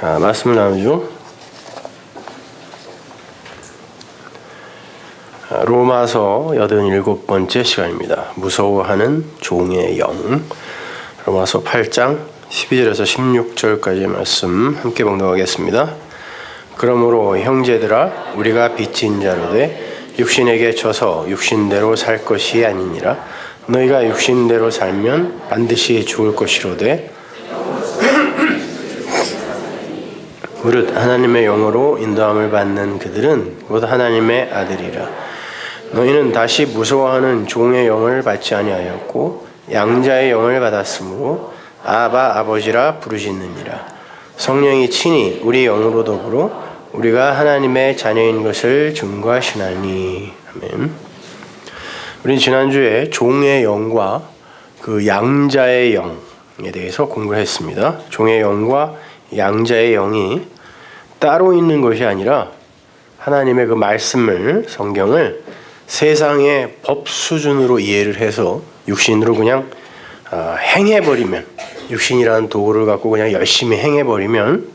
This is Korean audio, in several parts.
말씀을 나누죠. 로마서 87번째 시간입니다. 무서워하는 종의 영. 로마서 8장 12절에서 16절까지의 말씀 함께 봉독하겠습니다. 그러므로 형제들아 우리가 빚진 자로되 육신에게 져서 육신대로 살 것이 아니니라. 너희가 육신대로 살면 반드시 죽을 것이로되 무릇 하나님의 영으로 인도함을 받는 그들은 곧 하나님의 아들이라. 너희는 다시 무서워하는 종의 영을 받지 아니하였고 양자의 영을 받았으므로 아바 아버지라 부르짖느니라. 성령이 친히 우리 영으로 더불어 우리가 하나님의 자녀인 것을 증거하시나니. 아멘. 우린 지난주에 종의 영과 그 양자의 영에 대해서 공부했습니다. 종의 영과 양자의 영이 따로 있는 것이 아니라 하나님의 그 말씀을, 성경을 세상의 법 수준으로 이해를 해서 육신으로 그냥 행해버리면, 육신이라는 도구를 갖고 그냥 열심히 행해버리면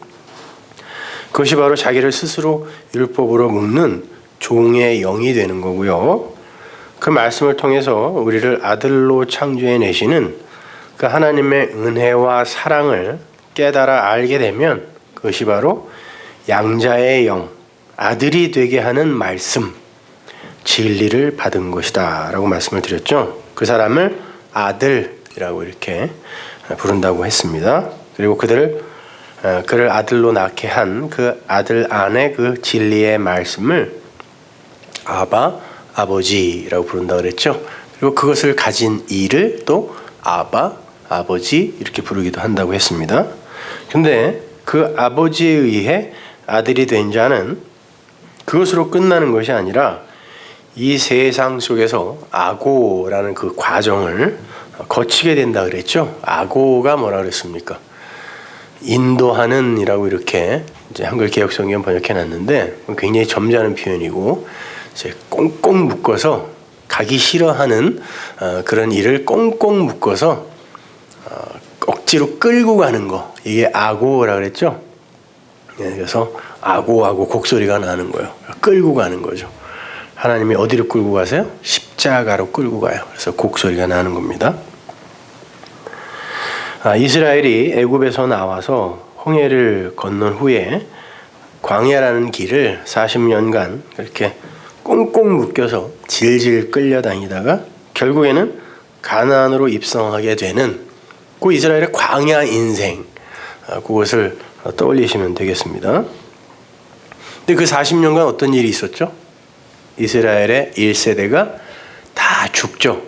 그것이 바로 자기를 스스로 율법으로 묶는 종의 영이 되는 거고요. 그 말씀을 통해서 우리를 아들로 창조해 내시는 그 하나님의 은혜와 사랑을 깨달아 알게 되면 그것이 바로 양자의 영, 아들이 되게 하는 말씀, 진리를 받은 것이다 라고 말씀을 드렸죠. 그 사람을 아들이라고 이렇게 부른다고 했습니다. 그리고 그를 아들로 낳게 한 그 아들 안에 그 진리의 말씀을 아바, 아버지라고 부른다고 그랬죠. 그리고 그것을 가진 이를 또 아바, 아버지 이렇게 부르기도 한다고 했습니다. 근데 그 아버지에 의해 아들이 된 자는 그것으로 끝나는 것이 아니라 이 세상 속에서 아고라는 그 과정을 거치게 된다 그랬죠. 아고가 뭐라 그랬습니까? 인도하는 이라고 이렇게 이제 한글 개역 성경 번역해 놨는데 굉장히 점잖은 표현이고 이제 꽁꽁 묶어서 가기 싫어하는 그런 일을 꽁꽁 묶어서 억지로 끌고 가는 거, 이게 아고라 그랬죠. 그래서 아고하고 곡소리가 나는 거예요. 끌고 가는 거죠. 하나님이 어디로 끌고 가세요? 십자가로 끌고 가요. 그래서 곡소리가 나는 겁니다. 이스라엘이 애굽에서 나와서 홍해를 건넌 후에 광야라는 길을 40년간 그렇게 꽁꽁 묶여서 질질 끌려다니다가 결국에는 가나안으로 입성하게 되는 그 이스라엘의 광야 인생, 그것을 떠올리시면 되겠습니다. 근데 그 40년간 어떤 일이 있었죠? 이스라엘의 1세대가 다 죽죠.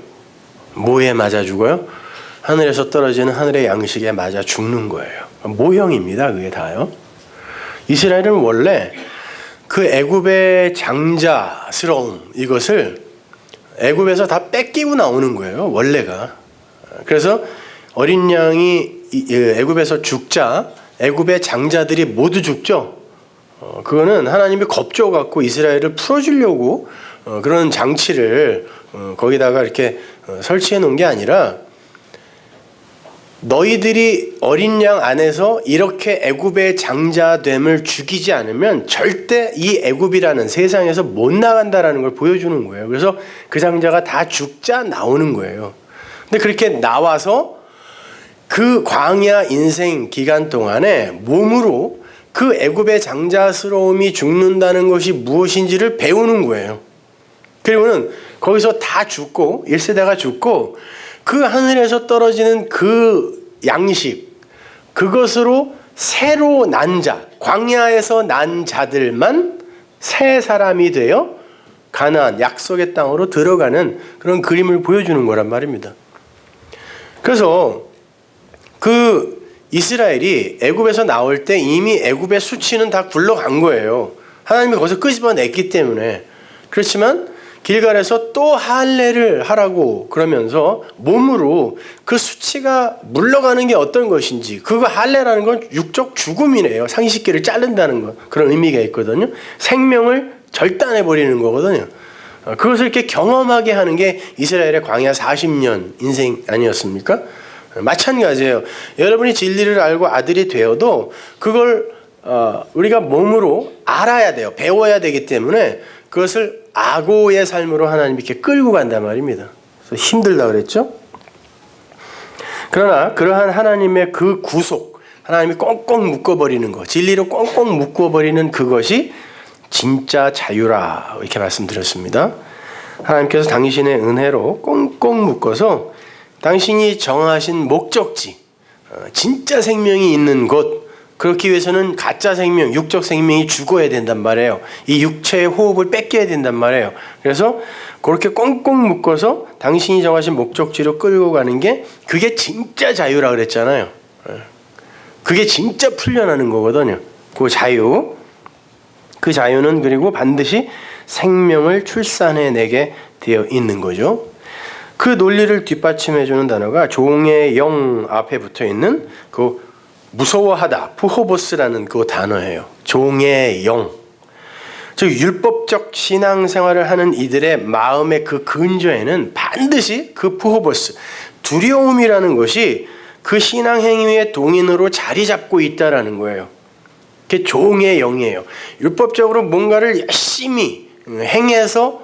뭐에 맞아 죽어요? 하늘에서 떨어지는 하늘의 양식에 맞아 죽는 거예요. 모형입니다. 그게 다요. 이스라엘은 원래 그 애굽의 장자스러움, 이것을 애굽에서 다 뺏기고 나오는 거예요. 원래가. 그래서 어린 양이 애굽에서 죽자 애굽의 장자들이 모두 죽죠. 그거는 하나님이 겁줘 갖고 이스라엘을 풀어주려고 그런 장치를 거기다가 이렇게 설치해 놓은 게 아니라 너희들이 어린 양 안에서 이렇게 애굽의 장자됨을 죽이지 않으면 절대 이 애굽이라는 세상에서 못 나간다라는 걸 보여주는 거예요. 그래서 그 장자가 다 죽자 나오는 거예요. 근데 그렇게 나와서 그 광야 인생 기간 동안에 몸으로 그 애굽의 장자스러움이 죽는다는 것이 무엇인지를 배우는 거예요. 그리고는 거기서 다 죽고 1세대가 죽고 그 하늘에서 떨어지는 그 양식, 그것으로 새로 난 자, 광야에서 난 자들만 새 사람이 되어 가나안 약속의 땅으로 들어가는 그런 그림을 보여주는 거란 말입니다. 그래서 그 이스라엘이 애굽에서 나올 때 이미 애굽의 수치는 다 굴러간 거예요. 하나님이 거기서 끄집어냈기 때문에. 그렇지만 길갈에서 또 할례를 하라고 그러면서 몸으로 그 수치가 물러가는 게 어떤 것인지, 그거 할례라는 건 육적 죽음이네요. 상식기를 자른다는 것, 그런 의미가 있거든요. 생명을 절단해버리는 거거든요. 그것을 이렇게 경험하게 하는 게 이스라엘의 광야 40년 인생 아니었습니까? 마찬가지예요. 여러분이 진리를 알고 아들이 되어도 그걸 우리가 몸으로 알아야 돼요. 배워야 되기 때문에 그것을 악오의 삶으로 하나님이 이렇게 끌고 간단 말입니다. 그래서 힘들다 그랬죠? 그러나 그러한 하나님의 그 구속, 하나님이 꽁꽁 묶어버리는 것, 진리로 꽁꽁 묶어버리는 그것이 진짜 자유라 이렇게 말씀드렸습니다. 하나님께서 당신의 은혜로 꽁꽁 묶어서 당신이 정하신 목적지, 진짜 생명이 있는 곳, 그렇기 위해서는 가짜 생명, 육적 생명이 죽어야 된단 말이에요. 이 육체의 호흡을 뺏겨야 된단 말이에요. 그래서 그렇게 꽁꽁 묶어서 당신이 정하신 목적지로 끌고 가는 게 그게 진짜 자유라 그랬잖아요. 그게 진짜 풀려나는 거거든요. 그 자유. 그 자유는 그리고 반드시 생명을 출산해내게 되어 있는 거죠. 그 논리를 뒷받침해주는 단어가 종의 영 앞에 붙어있는 그 무서워하다, 푸호보스라는 그 단어예요. 종의 영. 즉 율법적 신앙생활을 하는 이들의 마음의 그 근저에는 반드시 그 푸호보스, 두려움이라는 것이 그 신앙행위의 동인으로 자리 잡고 있다라는 거예요. 그게 종의 영이에요. 율법적으로 뭔가를 열심히 행해서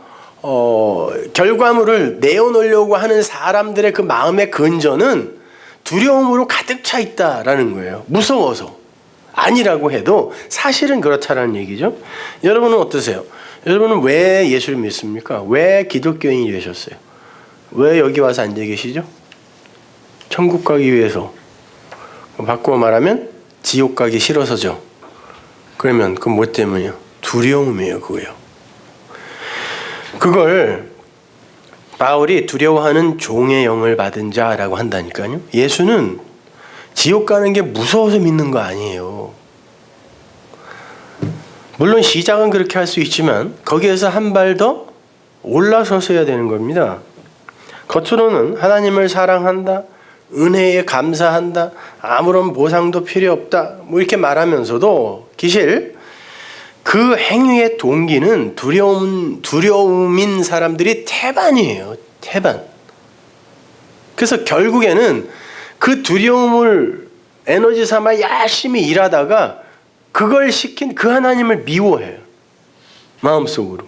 결과물을 내어놓으려고 하는 사람들의 그 마음의 근저는 두려움으로 가득 차 있다라는 거예요. 무서워서. 아니라고 해도 사실은 그렇다라는 얘기죠. 여러분은 어떠세요? 여러분은 왜 예수를 믿습니까? 왜 기독교인이 되셨어요? 왜 여기 와서 앉아 계시죠? 천국 가기 위해서. 바꾸어 말하면 지옥 가기 싫어서죠. 그러면 그 뭐 때문이요? 두려움이에요, 그거요. 그걸 바울이 두려워하는 종의 영을 받은 자라고 한다니까요. 예수는 지옥 가는 게 무서워서 믿는 거 아니에요. 물론 시작은 그렇게 할 수 있지만 거기에서 한 발 더 올라서서야 되는 겁니다. 겉으로는 하나님을 사랑한다, 은혜에 감사한다, 아무런 보상도 필요 없다 뭐 이렇게 말하면서도 기실 그 행위의 동기는 두려움인 사람들이 태반이에요. 태반. 그래서 결국에는 그 두려움을 에너지 삼아 열심히 일하다가 그걸 시킨 그 하나님을 미워해요. 마음속으로.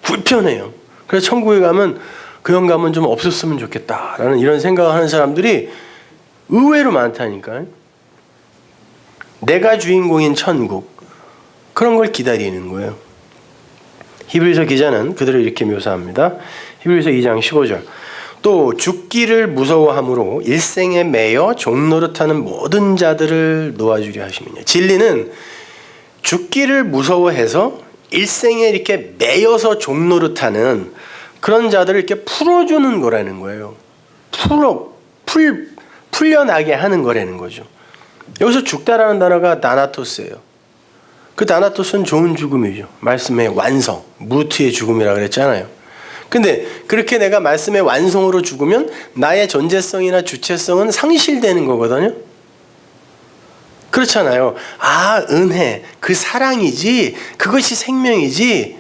불편해요. 그래서 천국에 가면 그 영감은 좀 없었으면 좋겠다라는 이런 생각을 하는 사람들이 의외로 많다니까요. 내가 주인공인 천국. 그런 걸 기다리는 거예요. 히브리서 기자는 그들을 이렇게 묘사합니다. 히브리서 2장 15절. 또 죽기를 무서워함으로 일생에 매여 종노릇하는 모든 자들을 놓아주려 하시면요. 진리는 죽기를 무서워해서 일생에 이렇게 매여서 종노릇하는 그런 자들을 이렇게 풀어주는 거라는 거예요. 풀려나게 하는 거라는 거죠. 여기서 죽다라는 단어가 나나토스예요. 그 나나토스는 좋은 죽음이죠. 말씀의 완성, 무트의 죽음이라고 그랬잖아요. 근데 그렇게 내가 말씀의 완성으로 죽으면 나의 존재성이나 주체성은 상실되는 거거든요. 그렇잖아요. 아, 은혜, 그 사랑이지, 그것이 생명이지,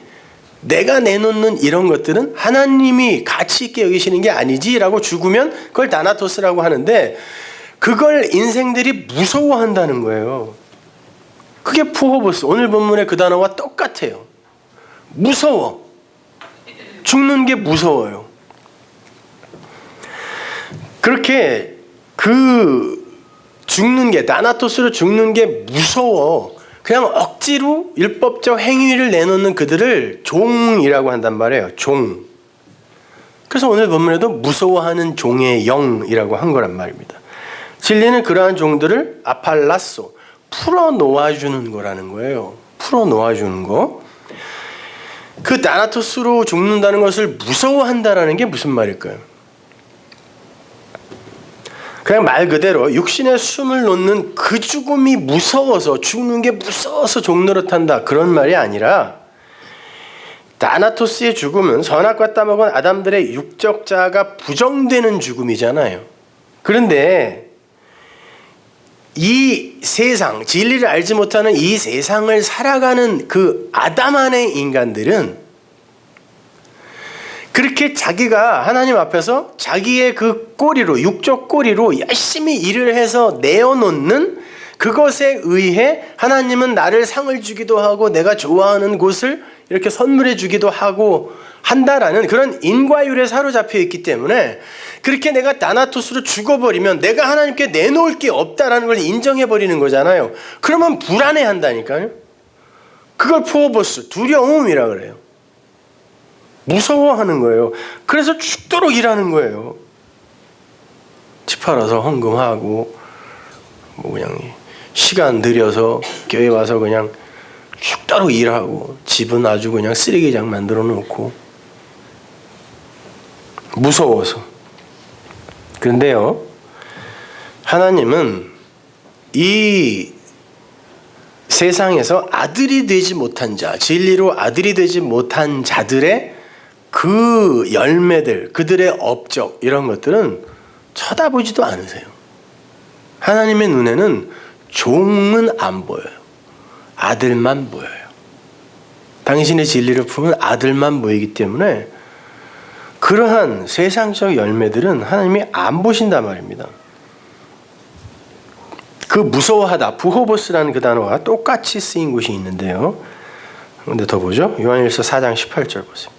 내가 내놓는 이런 것들은 하나님이 가치 있게 여기시는 게 아니지라고 죽으면 그걸 나나토스라고 하는데 그걸 인생들이 무서워한다는 거예요. 그게 푸호보스. 오늘 본문의 그 단어와 똑같아요. 무서워. 죽는 게 무서워요. 그렇게 그 죽는 게, 나나토스로 죽는 게 무서워. 그냥 억지로 율법적 행위를 내놓는 그들을 종이라고 한단 말이에요. 종. 그래서 오늘 본문에도 무서워하는 종의 영이라고 한 거란 말입니다. 진리는 그러한 종들을 아팔라소, 풀어놓아주는 거라는 거예요. 풀어놓아주는 거. 그 나나토스로 죽는다는 것을 무서워한다라는 게 무슨 말일까요? 그냥 말 그대로 육신의 숨을 놓는 그 죽음이 무서워서, 죽는 게 무서워서 종노릇한다 그런 말이 아니라, 나나토스의 죽음은 선악과 따먹은 아담들의 육적 자아가 부정되는 죽음이잖아요. 그런데 이 세상, 진리를 알지 못하는 이 세상을 살아가는 그 아담 안의 인간들은 그렇게 자기가 하나님 앞에서 자기의 그 꼬리로, 육적 꼬리로 열심히 일을 해서 내어놓는 그것에 의해 하나님은 나를 상을 주기도 하고 내가 좋아하는 곳을 이렇게 선물해 주기도 하고 한다라는 그런 인과율에 사로잡혀 있기 때문에 그렇게 내가 다나토스로 죽어버리면 내가 하나님께 내놓을 게 없다라는 걸 인정해버리는 거잖아요. 그러면 불안해한다니까요. 그걸 푸어보스, 두려움이라 그래요. 무서워하는 거예요. 그래서 죽도록 일하는 거예요. 집 팔아서 헌금하고 뭐 그냥 시간 들여서 교회 와서 그냥 죽도록 일하고 집은 아주 그냥 쓰레기장 만들어 놓고 무서워서. 그런데요, 하나님은 이 세상에서 아들이 되지 못한 자, 진리로 아들이 되지 못한 자들의 그 열매들, 그들의 업적 이런 것들은 쳐다보지도 않으세요. 하나님의 눈에는 종은 안 보여요. 아들만 보여요. 당신의 진리를 품은 아들만 보이기 때문에 그러한 세상적 열매들은 하나님이 안 보신단 말입니다. 그 무서워하다, 부호보스라는 그 단어가 똑같이 쓰인 곳이 있는데요. 근데 더 보죠. 요한일서 4장 18절 보세요.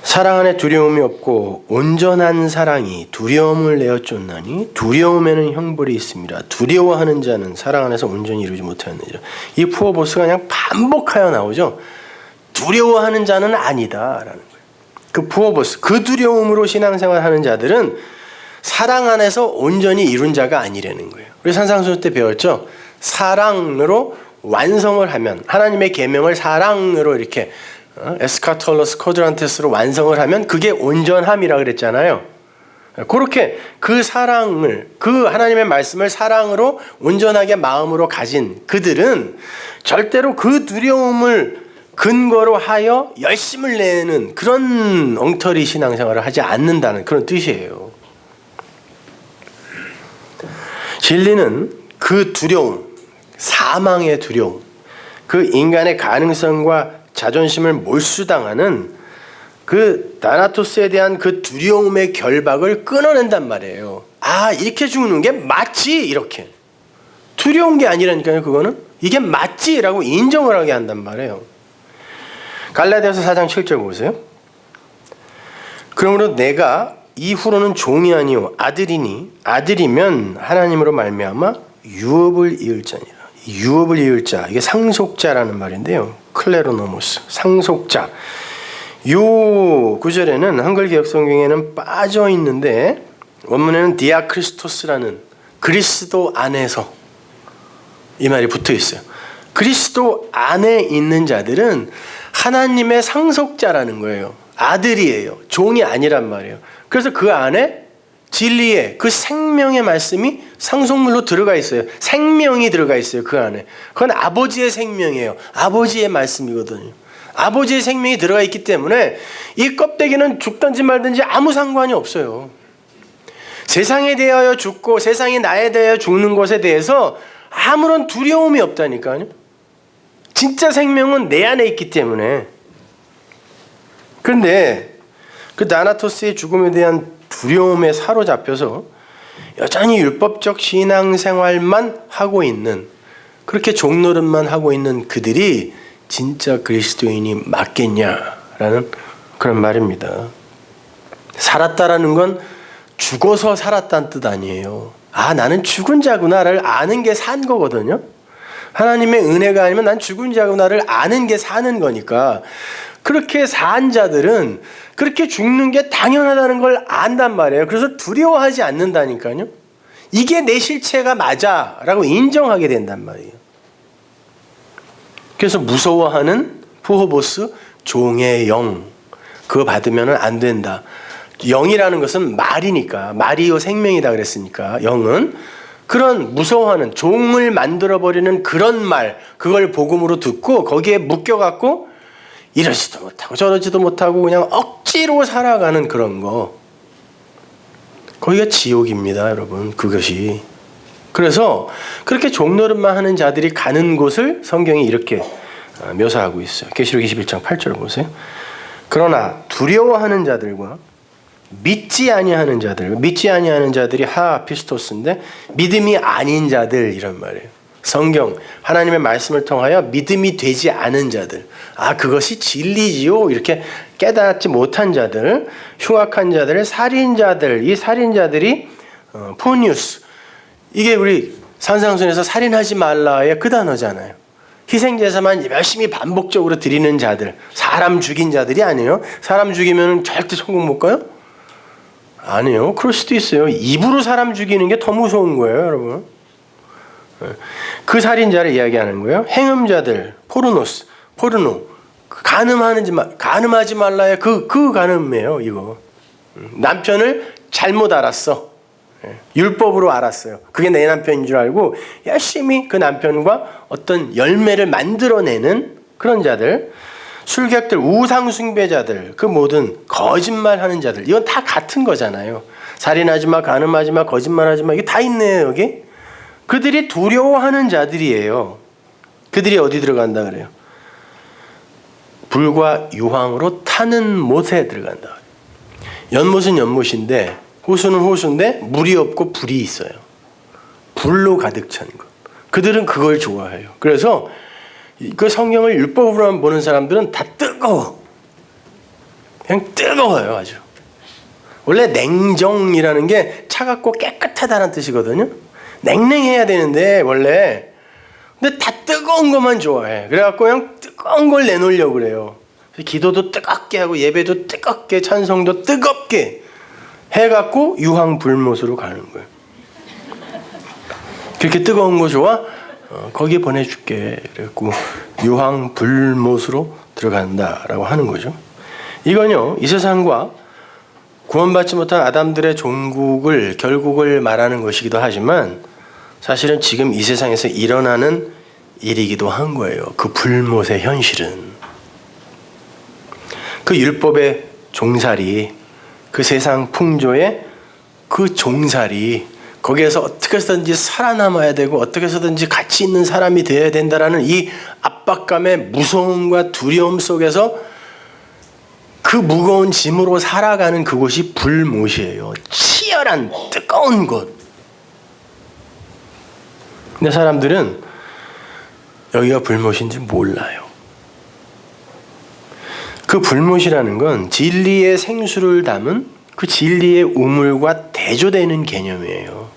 사랑 안에 두려움이 없고 온전한 사랑이 두려움을 내어 쫓나니 두려움에는 형벌이 있습니다. 두려워하는 자는 사랑 안에서 온전히 이루지 못하느니라. 이 푸어보스가 그냥 반복하여 나오죠. 두려워하는 자는 아니다라는 거예요. 그 푸어보스, 그 두려움으로 신앙생활하는 자들은 사랑 안에서 온전히 이룬 자가 아니라는 거예요. 우리 산상수훈 때 배웠죠. 사랑으로 완성을 하면, 하나님의 계명을 사랑으로 이렇게 에스카톨로스 코드란테스로 완성을 하면 그게 온전함이라 그랬잖아요. 그렇게 그 사랑을, 그 하나님의 말씀을 사랑으로 온전하게 마음으로 가진 그들은 절대로 그 두려움을 근거로 하여 열심을 내는 그런 엉터리 신앙생활을 하지 않는다는 그런 뜻이에요. 진리는 그 두려움, 사망의 두려움, 그 인간의 가능성과 자존심을 몰수당하는 그 다나토스에 대한 그 두려움의 결박을 끊어낸단 말이에요. 아, 이렇게 죽는 게 맞지, 이렇게. 두려운 게 아니라니까요. 그거는 이게 맞지라고 인정을 하게 한단 말이에요. 갈라디아서 4장 7절 보세요. 그러므로 내가 이후로는 종이 아니요 아들이니 아들이면 하나님으로 말미암아 유업을 이을 자니라. 유업을 이을 자, 이게 상속자라는 말인데요. 클레로노모스, 상속자. 요 구절에는 한글 개역 성경에는 빠져 있는데 원문에는 디아크리스토스라는 그리스도 안에서 이 말이 붙어 있어요. 그리스도 안에 있는 자들은 하나님의 상속자라는 거예요. 아들이에요. 종이 아니란 말이에요. 그래서 그 안에 진리의 그 생명의 말씀이 상속물로 들어가 있어요. 생명이 들어가 있어요. 그 안에. 그건 아버지의 생명이에요. 아버지의 말씀이거든요. 아버지의 생명이 들어가 있기 때문에 이 껍데기는 죽든지 말든지 아무 상관이 없어요. 세상에 대하여 죽고 세상이 나에 대하여 죽는 것에 대해서 아무런 두려움이 없다니까요. 진짜 생명은 내 안에 있기 때문에. 그런데 그 다나토스의 죽음에 대한 두려움에 사로잡혀서 여전히 율법적 신앙생활만 하고 있는, 그렇게 종노릇만 하고 있는 그들이 진짜 그리스도인이 맞겠냐라는 그런 말입니다. 살았다라는 건 죽어서 살았다는 뜻 아니에요. 아, 나는 죽은 자구나를 아는 게 산 거거든요. 하나님의 은혜가 아니면 난 죽은 자구나를 아는 게 사는 거니까, 그렇게 산 자들은 그렇게 죽는 게 당연하다는 걸 안단 말이에요. 그래서 두려워하지 않는다니까요. 이게 내 실체가 맞아라고 인정하게 된단 말이에요. 그래서 무서워하는 푸호보스, 종의 영, 그거 받으면 안 된다. 영이라는 것은 말이니까, 말이요 생명이다 그랬으니까, 영은 그런 무서워하는, 종을 만들어버리는 그런 말, 그걸 복음으로 듣고 거기에 묶여갖고 이러지도 못하고 저러지도 못하고 그냥 억지로 살아가는 그런 거, 거기가 지옥입니다, 여러분. 그것이. 그래서 그렇게 종노릇만 하는 자들이 가는 곳을 성경이 이렇게 묘사하고 있어요. 계시록 21장 8절 보세요. 그러나 두려워하는 자들과 믿지 아니하는 자들, 믿지 아니하는 자들이 하피스토스인데 믿음이 아닌 자들 이런 말이에요. 성경 하나님의 말씀을 통하여 믿음이 되지 않은 자들, 그것이 진리지요 이렇게 깨닫지 못한 자들, 흉악한 자들, 살인자들, 이 살인자들이 포니우스, 이게 우리 산상순에서 살인하지 말라의 그 단어잖아요. 희생제사만 열심히 반복적으로 드리는 자들, 사람 죽인 자들이 아니에요. 사람 죽이면 절대 천국 못 가요? 아니요. 그럴 수도 있어요. 입으로 사람 죽이는 게 더 무서운 거예요, 여러분. 그 살인자를 이야기하는 거예요. 행음자들, 포르노, 간음하지 말라의 그 간음이에요, 이거. 남편을 잘못 알았어. 율법으로 알았어요. 그게 내 남편인 줄 알고 열심히 그 남편과 어떤 열매를 만들어내는 그런 자들, 술객들, 우상숭배자들, 그 모든 거짓말하는 자들, 이건 다 같은 거잖아요. 살인하지 마, 간음하지 마, 거짓말하지 마, 이게 다 있네요, 여기. 그들이 두려워하는 자들이에요. 그들이 어디 들어간다 그래요? 불과 유황으로 타는 못에 들어간다. 연못은 연못인데 호수는 호수인데 물이 없고 불이 있어요. 불로 가득 찬 것. 그들은 그걸 좋아해요. 그래서 그 성경을 율법으로만 보는 사람들은 다 뜨거워. 그냥 뜨거워요, 아주. 원래 냉정이라는 게 차갑고 깨끗하다는 뜻이거든요. 냉랭해야 되는데 원래. 근데 다 뜨거운 것만 좋아해. 그래갖고 그냥 뜨거운 걸 내놓으려고 그래요. 기도도 뜨겁게 하고 예배도 뜨겁게, 찬송도 뜨겁게 해갖고 유황불못으로 가는 거예요. 그렇게 뜨거운 거 좋아? 거기 보내줄게. 그래갖고 유황불못으로 들어간다라고 하는 거죠. 이건요, 이 세상과 구원받지 못한 아담들의 결국을 말하는 것이기도 하지만 사실은 지금 이 세상에서 일어나는 일이기도 한 거예요. 그 불못의 현실은. 그 율법의 종살이, 그 세상 풍조의 그 종살이, 거기에서 어떻게 해서든지 살아남아야 되고 어떻게 해서든지 가치 있는 사람이 되어야 된다라는 이 압박감의 무서움과 두려움 속에서 그 무거운 짐으로 살아가는 그곳이 불못이에요. 치열한 뜨거운 곳. 근데 사람들은 여기가 불못인지 몰라요. 그 불못이라는 건 진리의 생수를 담은 그 진리의 우물과 대조되는 개념이에요.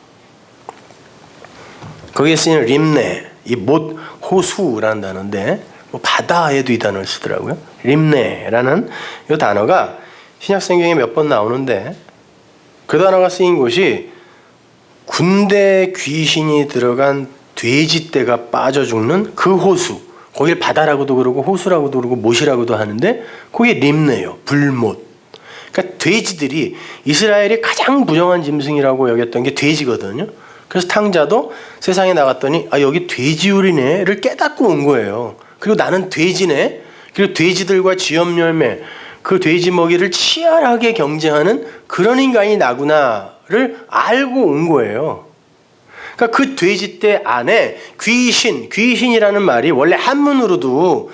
거기에 쓰이는 림네, 이 못, 호수라는 단어인데 바다에도 이 단어를 쓰더라고요. 림네라는 이 단어가 신약성경에 몇 번 나오는데 그 단어가 쓰인 곳이 군대 귀신이 들어간 돼지떼가 빠져 죽는 그 호수, 거길 바다라고도 그러고 호수라고도 그러고 못이라고도 하는데 그게 림네요. 불못. 그러니까 돼지들이, 이스라엘이 가장 부정한 짐승이라고 여겼던 게 돼지거든요. 그래서 탕자도 세상에 나갔더니 여기 돼지우리네를 깨닫고 온 거예요. 그리고 나는 돼지네. 그리고 돼지들과 쥐염열매, 그 돼지 먹이를 치열하게 경쟁하는 그런 인간이 나구나를 알고 온 거예요. 그러니까 그 돼지떼 안에 귀신이라는 말이 원래 한문으로도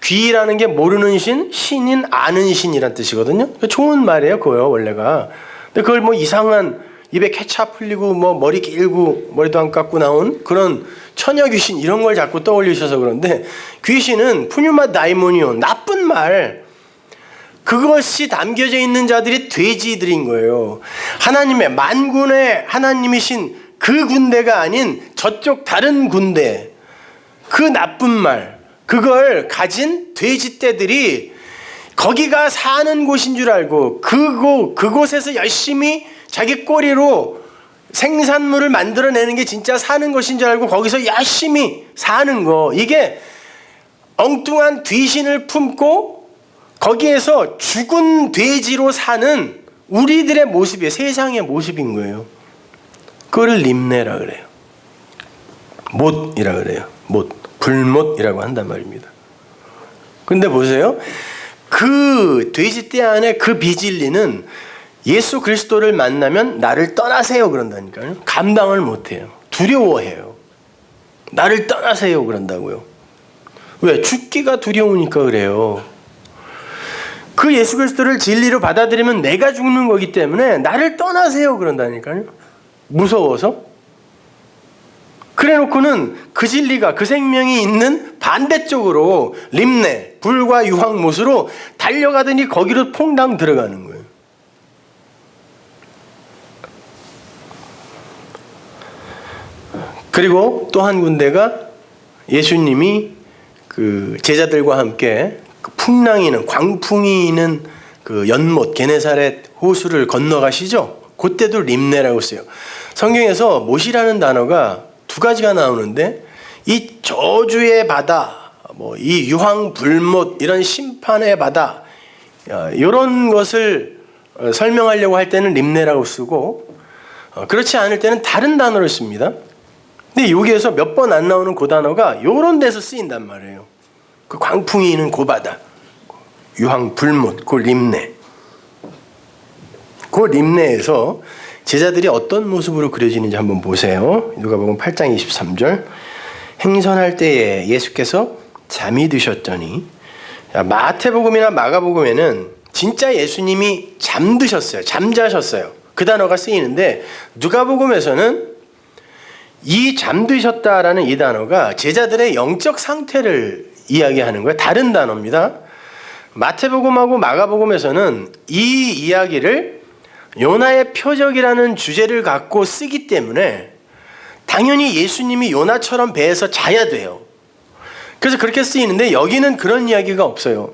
귀라는 게 모르는 신, 신인 아는 신이란 뜻이거든요. 좋은 말이에요, 그거요, 원래가. 근데 그걸 뭐 이상한 입에 케찹 흘리고 뭐 머리 길고 머리도 안 깎고 나온 그런 처녀 귀신 이런 걸 자꾸 떠올리셔서 그런데, 귀신은 푸뉴마 다이모니온, 나쁜 말, 그것이 담겨져 있는 자들이 돼지들인 거예요. 하나님의 만군의 하나님이신 그 군대가 아닌 저쪽 다른 군대, 그 나쁜 말, 그걸 가진 돼지떼들이 거기가 사는 곳인 줄 알고 그곳에서 열심히 자기 꼬리로 생산물을 만들어내는 게 진짜 사는 것인 줄 알고 거기서 열심히 사는 거, 이게 엉뚱한 귀신을 품고 거기에서 죽은 돼지로 사는 우리들의 모습이에요. 세상의 모습인 거예요. 그거를 림네라 그래요. 못이라 그래요. 불못이라고 한단 말입니다. 근데 보세요. 그 돼지떼 안에 그 비진리는 예수 그리스도를 만나면 나를 떠나세요 그런다니까요. 감당을 못해요. 두려워해요. 나를 떠나세요 그런다고요. 왜? 죽기가 두려우니까 그래요. 그 예수 그리스도를 진리로 받아들이면 내가 죽는 거기 때문에 나를 떠나세요 그런다니까요. 무서워서. 그래놓고는 그 진리가, 그 생명이 있는 반대쪽으로 림네, 불과 유황못으로 달려가더니 거기로 퐁당 들어가는 거예요. 그리고 또 한 군데가 예수님이 그 제자들과 함께 그 풍랑이 있는, 광풍이 있는 그 연못 게네사렛 호수를 건너가시죠. 그때도 림네라고 써요. 성경에서 못이라는 단어가 두 가지가 나오는데, 이 저주의 바다, 뭐 이 유황 불못, 이런 심판의 바다, 이런 것을 설명하려고 할 때는 림네라고 쓰고, 그렇지 않을 때는 다른 단어를 씁니다. 근데 여기에서 몇 번 안 나오는 그 단어가 이런 데서 쓰인단 말이에요. 그 광풍이 있는 그 바다, 유황 불못, 그 림네. 그 림네에서 제자들이 어떤 모습으로 그려지는지 한번 보세요. 누가복음 8장 23절. 행선할 때에 예수께서 잠이 드셨더니, 마태복음이나 마가복음에는 진짜 예수님이 잠드셨어요. 잠자셨어요. 그 단어가 쓰이는데, 누가복음에서는 이 잠드셨다라는 이 단어가 제자들의 영적 상태를 이야기하는 거예요. 다른 단어입니다. 마태복음하고 마가복음에서는 이 이야기를 요나의 표적이라는 주제를 갖고 쓰기 때문에 당연히 예수님이 요나처럼 배에서 자야 돼요. 그래서 그렇게 쓰이는데 여기는 그런 이야기가 없어요.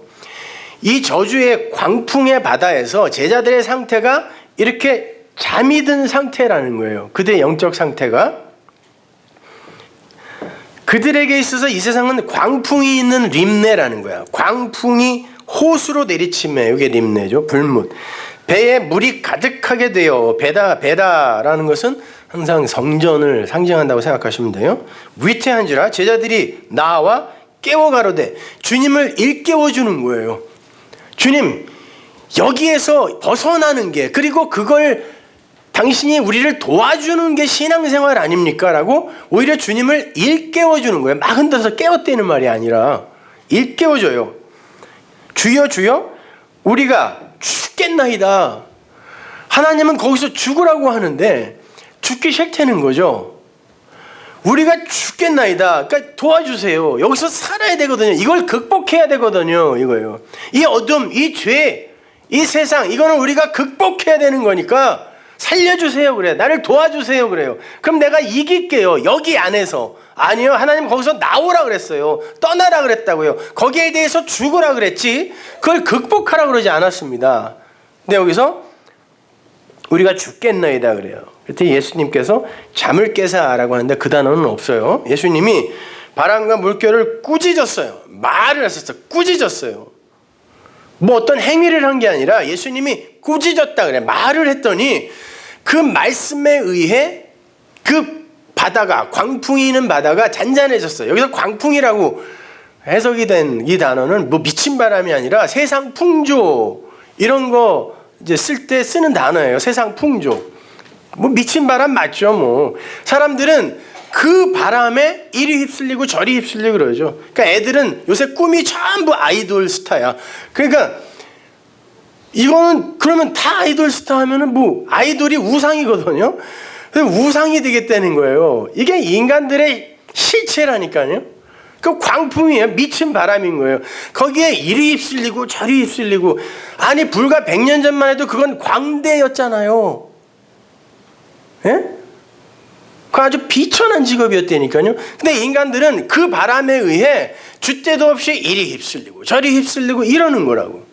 이 저주의 광풍의 바다에서 제자들의 상태가 이렇게 잠이 든 상태라는 거예요. 그들의 영적 상태가. 그들에게 있어서 이 세상은 광풍이 있는 림네라는 거야. 광풍이 호수로 내리치면, 이게 림네죠. 불못. 배에 물이 가득하게 되어, 배다라는 것은 항상 성전을 상징한다고 생각하시면 돼요. 위태한지라 제자들이 나와 깨워가로되, 주님을 일깨워주는 거예요. 주님, 여기에서 벗어나는 게, 그리고 그걸 당신이 우리를 도와주는 게 신앙생활 아닙니까? 라고 오히려 주님을 일깨워주는 거예요. 막 흔들어서 깨웠다는 말이 아니라 일깨워줘요. 주여 주여 우리가 죽겠나이다. 하나님은 거기서 죽으라고 하는데 죽기 싫다는 거죠. 우리가 죽겠나이다. 그러니까 도와주세요. 여기서 살아야 되거든요. 이걸 극복해야 되거든요. 이거예요. 이 어둠, 이 죄, 이 세상, 이거는 우리가 극복해야 되는 거니까 살려주세요. 그래. 나를 도와주세요. 그래요. 그럼 내가 이길게요. 여기 안에서. 아니요. 하나님 거기서 나오라 그랬어요. 떠나라 그랬다고요. 거기에 대해서 죽으라 그랬지 그걸 극복하라 그러지 않았습니다. 근데 여기서 우리가 죽겠나이다 그래요. 그때 예수님께서 잠을 깨사라고 하는데 그 단어는 없어요. 예수님이 바람과 물결을 꾸짖었어요. 말을 했었어요. 꾸짖었어요. 뭐 어떤 행위를 한 게 아니라 예수님이 꾸짖었다 그래. 말을 했더니 그 말씀에 의해 그 바다가, 광풍이 있는 바다가 잔잔해졌어요. 여기서 광풍이라고 해석이 된 이 단어는 뭐 미친 바람이 아니라 세상 풍조, 이런 거 이제 쓸 때 쓰는 단어예요. 세상 풍조. 뭐 미친 바람 맞죠. 뭐 사람들은 그 바람에 이리 휩쓸리고 저리 휩쓸리고 그러죠. 그러니까 애들은 요새 꿈이 전부 아이돌 스타야. 그러니까 이거는 그러면 다 아이돌 스타 하면은 뭐 아이돌이 우상이거든요. 우상이 되겠다는 거예요. 이게 인간들의 실체라니까요. 그 광풍이에요. 미친 바람인 거예요. 거기에 이리 휩쓸리고 저리 휩쓸리고. 아니 불과 100년 전만 해도 그건 광대였잖아요. 예? 그 아주 비천한 직업이었다니까요. 근데 인간들은 그 바람에 의해 줏대도 없이 이리 휩쓸리고 저리 휩쓸리고 이러는 거라고.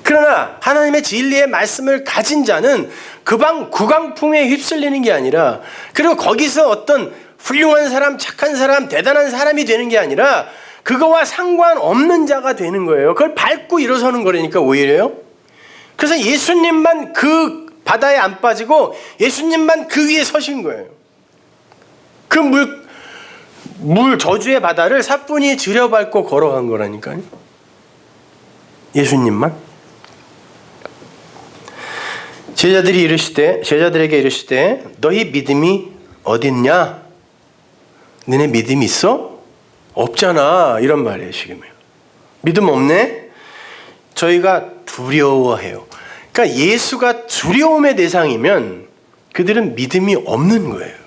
그러나 하나님의 진리의 말씀을 가진 자는 구강풍에 휩쓸리는 게 아니라, 그리고 거기서 어떤 훌륭한 사람, 착한 사람, 대단한 사람이 되는 게 아니라 그거와 상관없는 자가 되는 거예요. 그걸 밟고 일어서는 거라니까 오히려요. 그래서 예수님만 그 바다에 안 빠지고 예수님만 그 위에 서신 거예요. 그 물 저주의 바다를 사뿐히 들여밟고 걸어간 거라니까요. 예수님만. 제자들에게 이르시되 너희 믿음이 어딨냐? 너네 믿음이 있어? 없잖아. 이런 말이에요. 지금요. 믿음 없네? 저희가 두려워해요. 그러니까 예수가 두려움의 대상이면 그들은 믿음이 없는 거예요.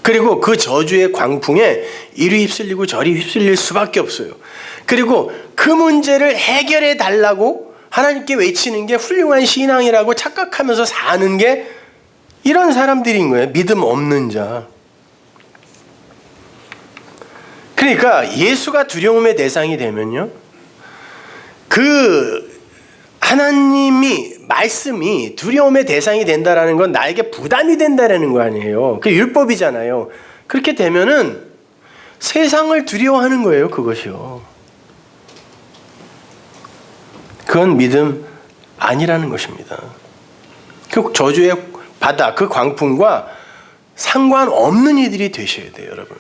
그리고 그 저주의 광풍에 이리 휩쓸리고 저리 휩쓸릴 수밖에 없어요. 그리고 그 문제를 해결해 달라고 하나님께 외치는 게 훌륭한 신앙이라고 착각하면서 사는 게 이런 사람들인 거예요. 믿음 없는 자. 그러니까 예수가 두려움의 대상이 되면요, 그 하나님이 말씀이 두려움의 대상이 된다라는 건 나에게 부담이 된다라는 거 아니에요. 그 율법이잖아요. 그렇게 되면은 세상을 두려워하는 거예요. 그것이요. 그건 믿음 아니라는 것입니다. 그 저주의 바다, 그 광풍과 상관없는 이들이 되셔야 돼요, 여러분.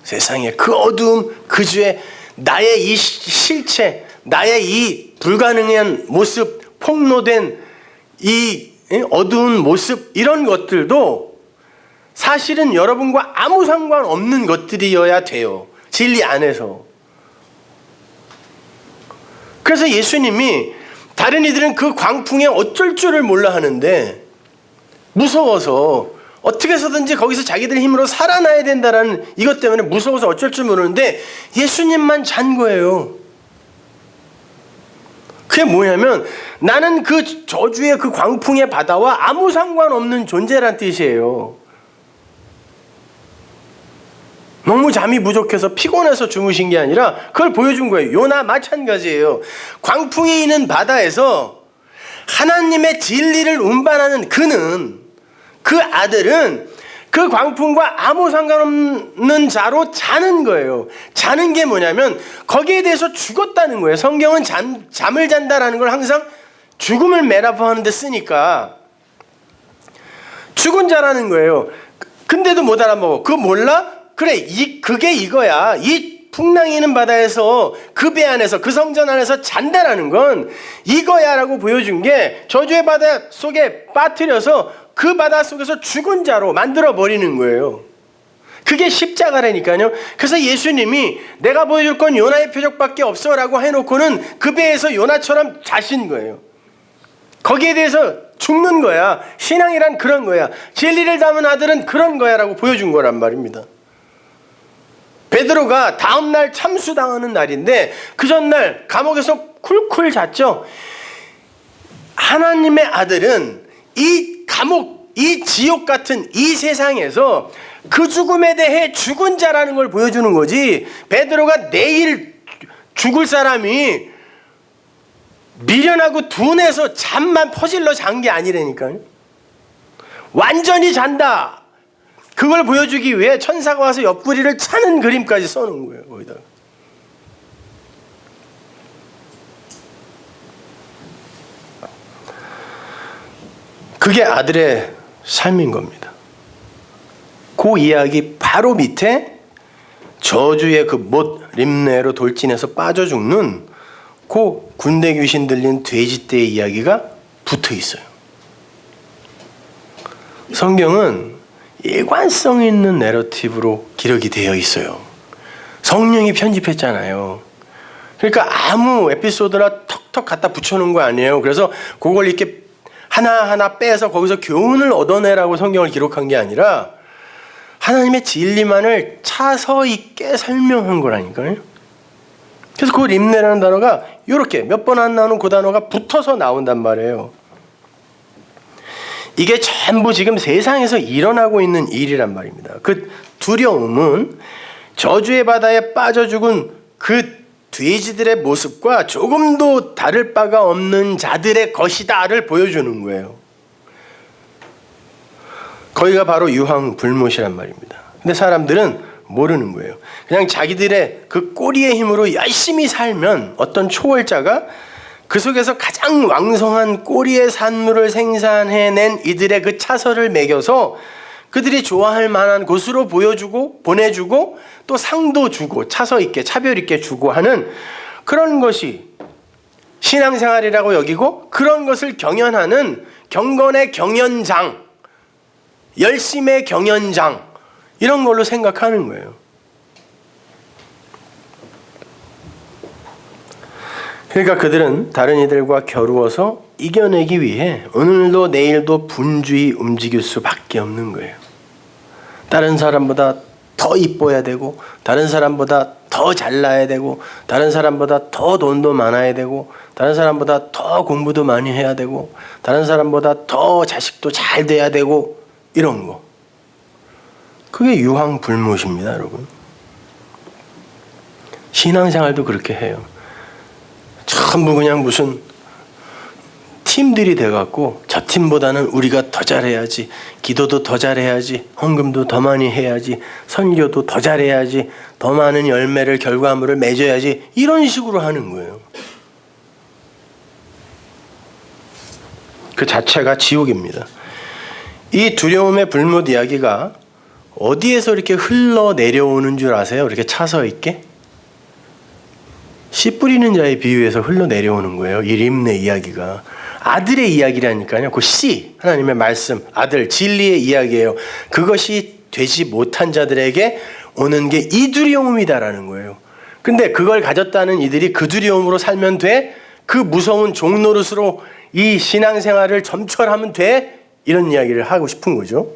세상에 그 어두움, 그 주에 나의 이 실체, 나의 이 불가능한 모습, 폭로된 이 어두운 모습, 이런 것들도 사실은 여러분과 아무 상관없는 것들이어야 돼요. 진리 안에서. 그래서 예수님이 다른 이들은 그 광풍에 어쩔 줄을 몰라 하는데 무서워서 어떻게 해서든지 거기서 자기들 힘으로 살아나야 된다라는 이것 때문에 무서워서 어쩔 줄 모르는데 예수님만 잔 거예요. 그게 뭐냐면 나는 그 저주의 그 광풍의 바다와 아무 상관없는 존재란 뜻이에요. 너무 잠이 부족해서 피곤해서 주무신 게 아니라 그걸 보여준 거예요. 요나 마찬가지예요. 광풍이 있는 바다에서 하나님의 진리를 운반하는 그는, 그 아들은 그 광풍과 아무 상관없는 자로 자는 거예요. 자는 게 뭐냐면 거기에 대해서 죽었다는 거예요. 성경은 잠을 잔다라는 걸 항상 죽음을 메타포하는 데 쓰니까 죽은 자라는 거예요. 근데도 못 알아먹어. 그거 몰라? 그래, 그게 이거야. 이 풍랑이 있는 바다에서 그 배 안에서 그 성전 안에서 잔다라는 건 이거야라고 보여준 게 저주의 바다 속에 빠뜨려서 그 바다 속에서 죽은 자로 만들어 버리는 거예요. 그게 십자가라니까요. 그래서 예수님이 내가 보여줄 건 요나의 표적밖에 없어라고 해놓고는 그 배에서 요나처럼 자신 거예요. 거기에 대해서 죽는 거야. 신앙이란 그런 거야. 진리를 담은 아들은 그런 거야라고 보여준 거란 말입니다. 베드로가 다음날 참수당하는 날인데 그 전날 감옥에서 쿨쿨 잤죠. 하나님의 아들은 이 감옥, 이 지옥 같은 이 세상에서 그 죽음에 대해 죽은 자라는 걸 보여주는 거지, 베드로가 내일 죽을 사람이 미련하고 둔해서 잠만 퍼질러 잔 게 아니라니까요. 완전히 잔다. 그걸 보여주기 위해 천사가 와서 옆구리를 차는 그림까지 써놓은 거예요. 거기다가. 그게 아들의 삶인 겁니다. 그 이야기 바로 밑에 저주의 그 못 림네로 돌진해서 빠져 죽는 그 군대 귀신 들린 돼지떼의 이야기가 붙어 있어요. 성경은 일관성 있는 내러티브로 기록이 되어 있어요. 성령이 편집했잖아요. 그러니까 아무 에피소드나 턱턱 갖다 붙여놓은 거 아니에요. 그래서 그걸 이렇게 하나하나 빼서 거기서 교훈을 얻어내라고 성경을 기록한 게 아니라 하나님의 진리만을 차서 있게 설명한 거라니까요. 그래서 그 림네라는 단어가 이렇게 몇 번 안 나오는 그 단어가 붙어서 나온단 말이에요. 이게 전부 지금 세상에서 일어나고 있는 일이란 말입니다. 그 두려움은 저주의 바다에 빠져 죽은 그 돼지들의 모습과 조금도 다를 바가 없는 자들의 것이다를 보여주는 거예요. 거기가 바로 유황불못이란 말입니다. 근데 사람들은 모르는 거예요. 그냥 자기들의 그 꼬리의 힘으로 열심히 살면 어떤 초월자가 그 속에서 가장 왕성한 꼬리의 산물을 생산해낸 이들의 그 차서를 매겨서 그들이 좋아할 만한 곳으로 보여주고 보내주고 또 상도 주고 차서 있게 차별 있게 주고 하는 그런 것이 신앙생활이라고 여기고, 그런 것을 경연하는 경건의 경연장, 열심의 경연장, 이런 걸로 생각하는 거예요. 그러니까 그들은 다른 이들과 겨루어서 이겨내기 위해 오늘도 내일도 분주히 움직일 수밖에 없는 거예요. 다른 사람보다 더 이뻐야 되고, 다른 사람보다 더 잘나야 되고, 다른 사람보다 더 돈도 많아야 되고, 다른 사람보다 더 공부도 많이 해야 되고, 다른 사람보다 더 자식도 잘 돼야 되고, 이런 거. 그게 유황불못입니다, 여러분. 신앙생활도 그렇게 해요. 전부 그냥 무슨 팀들이 돼갖고 저 팀보다는 우리가 더 잘해야지, 기도도 더 잘해야지, 헌금도 더 많이 해야지, 선교도 더 잘해야지, 더 많은 열매를 결과물을 맺어야지, 이런 식으로 하는 거예요. 그 자체가 지옥입니다. 이 두려움의 불못 이야기가 어디에서 이렇게 흘러내려오는 줄 아세요? 이렇게 차서 있게? 씨 뿌리는 자의 비유에서 흘러내려오는 거예요. 이 림네 이야기가. 아들의 이야기라니까요. 그 씨, 하나님의 말씀, 아들, 진리의 이야기예요. 그것이 되지 못한 자들에게 오는 게 이 두려움이다라는 거예요. 근데 그걸 가졌다는 이들이 그 두려움으로 살면 돼? 그 무서운 종노릇으로 이 신앙생활을 점철하면 돼? 이런 이야기를 하고 싶은 거죠.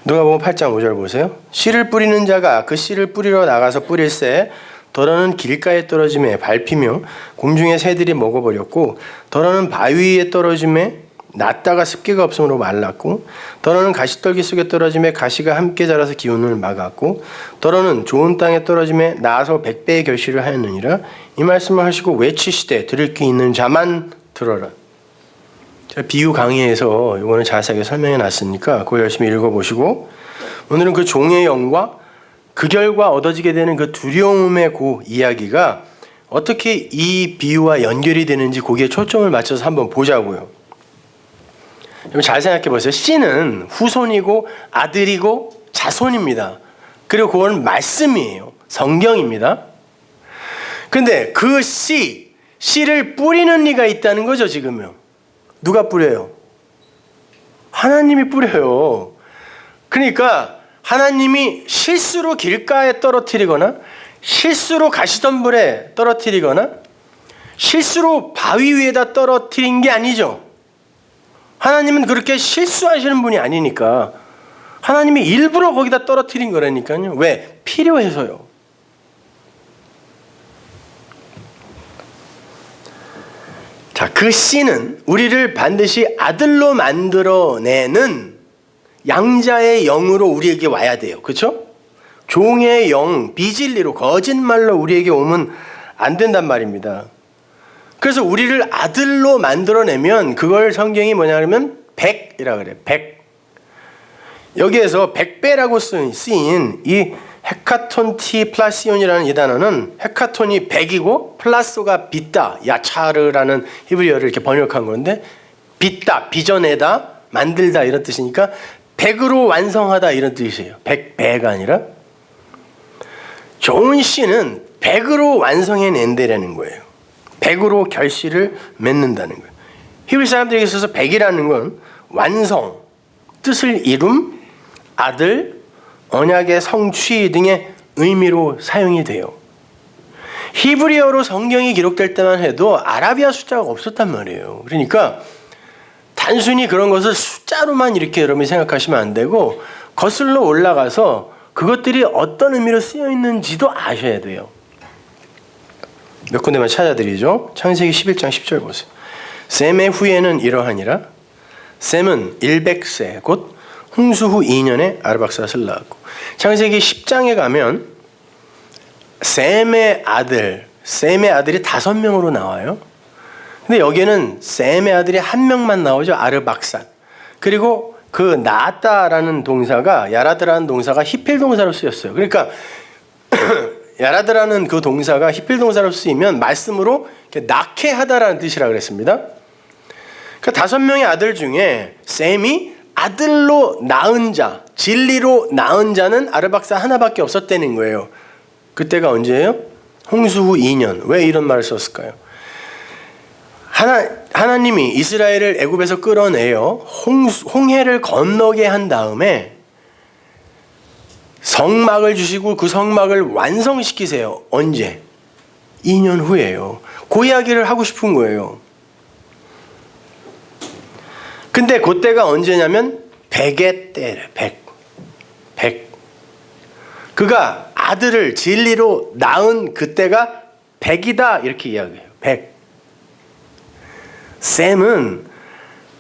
누가복음 8장 5절 보세요. 씨를 뿌리는 자가 그 씨를 뿌리러 나가서 뿌릴새 더러는 길가에 떨어짐에 밟히며 공중의 새들이 먹어버렸고, 더러는 바위 위에 떨어짐에 낫다가 습기가 없으므로 말랐고, 더러는 가시떨기 속에 떨어짐에 가시가 함께 자라서 기운을 막았고, 더러는 좋은 땅에 떨어짐에 나아서 100배의 결실을 하였느니라. 이 말씀을 하시고 외치시되 들을 귀 있는 자만 들어라. 제가 비유 강의에서 이거는 자세하게 설명해 놨으니까 그거 열심히 읽어보시고, 오늘은 그 종의 영과 그 결과 얻어지게 되는 그 두려움의 그 이야기가 어떻게 이 비유와 연결이 되는지 거기에 초점을 맞춰서 한번 보자고요. 잘 생각해 보세요. 씨는 후손이고 아들이고 자손입니다. 그리고 그건 말씀이에요. 성경입니다. 근데 그 씨를 뿌리는 이가 있다는 거죠, 지금요. 누가 뿌려요? 하나님이 뿌려요. 그러니까 하나님이 실수로 길가에 떨어뜨리거나 실수로 가시덤불에 떨어뜨리거나 실수로 바위 위에다 떨어뜨린 게 아니죠. 하나님은 그렇게 실수하시는 분이 아니니까 하나님이 일부러 거기다 떨어뜨린 거라니까요. 왜? 필요해서요. 자, 그 씨는 우리를 반드시 아들로 만들어내는 양자의 영으로 우리에게 와야 돼요. 그렇죠? 종의 영, 비진리로 거짓말로 우리에게 오면 안 된단 말입니다. 그래서 우리를 아들로 만들어내면 그걸 성경이 뭐냐면 100이라 그래요. 100. 여기에서 100배라고 쓰인 이 헤카톤티 플라시온이라는 이 단어는 헤카톤이 100이고 플라소가 빚다, 야차르라는 히브리어를 이렇게 번역한 건데 빚다, 빚어내다, 만들다 이런 뜻이니까 100으로 완성하다 이런 뜻이에요. 100배가 아니라. 좋은 씨는 100으로 완성해낸다라는 거예요. 100으로 결실을 맺는다는 거예요. 히브리 사람들에게 있어서 100이라는 건 완성, 뜻을 이룸, 아들, 언약의 성취 등의 의미로 사용이 돼요. 히브리어로 성경이 기록될 때만 해도 아라비아 숫자가 없었단 말이에요. 그러니까 단순히 그런 것을 숫자로만 이렇게 여러분이 생각하시면 안 되고 거슬러 올라가서 그것들이 어떤 의미로 쓰여 있는지도 아셔야 돼요. 몇 군데만 찾아드리죠. 창세기 11장 10절 보세요. 셈의 후예는 이러하니라. 셈은 100세 곧 홍수 후 2년에 아르박삿을 낳았고, 창세기 10장에 가면 셈의 아들이 5명으로 나와요. 근데 여기에는 셈의 아들이 한 명만 나오죠. 아르박삿. 그리고 그 낳았다라는 동사가, 야라드라는 동사가 히필 동사로 쓰였어요. 그러니까 야라드라는 그 동사가 히필 동사로 쓰이면 말씀으로 낳게 하다라는 뜻이라 그랬습니다. 그 5명의 아들 중에 셈이 아들로 낳은 자, 진리로 낳은 자는 아르박삿 하나밖에 없었다는 거예요. 그때가 언제예요? 홍수 후 2년. 왜 이런 말을 썼을까요? 하나님이 이스라엘을 애굽에서 끌어내어 홍해를 건너게 한 다음에 성막을 주시고 그 성막을 완성시키세요. 언제? 2년 후예요. 그 이야기를 하고 싶은 거예요. 근데 그때가 언제냐면 100의 때래. 100. 그가 아들을 진리로 낳은 그때가 100이다 이렇게 이야기해요. 100. 셈은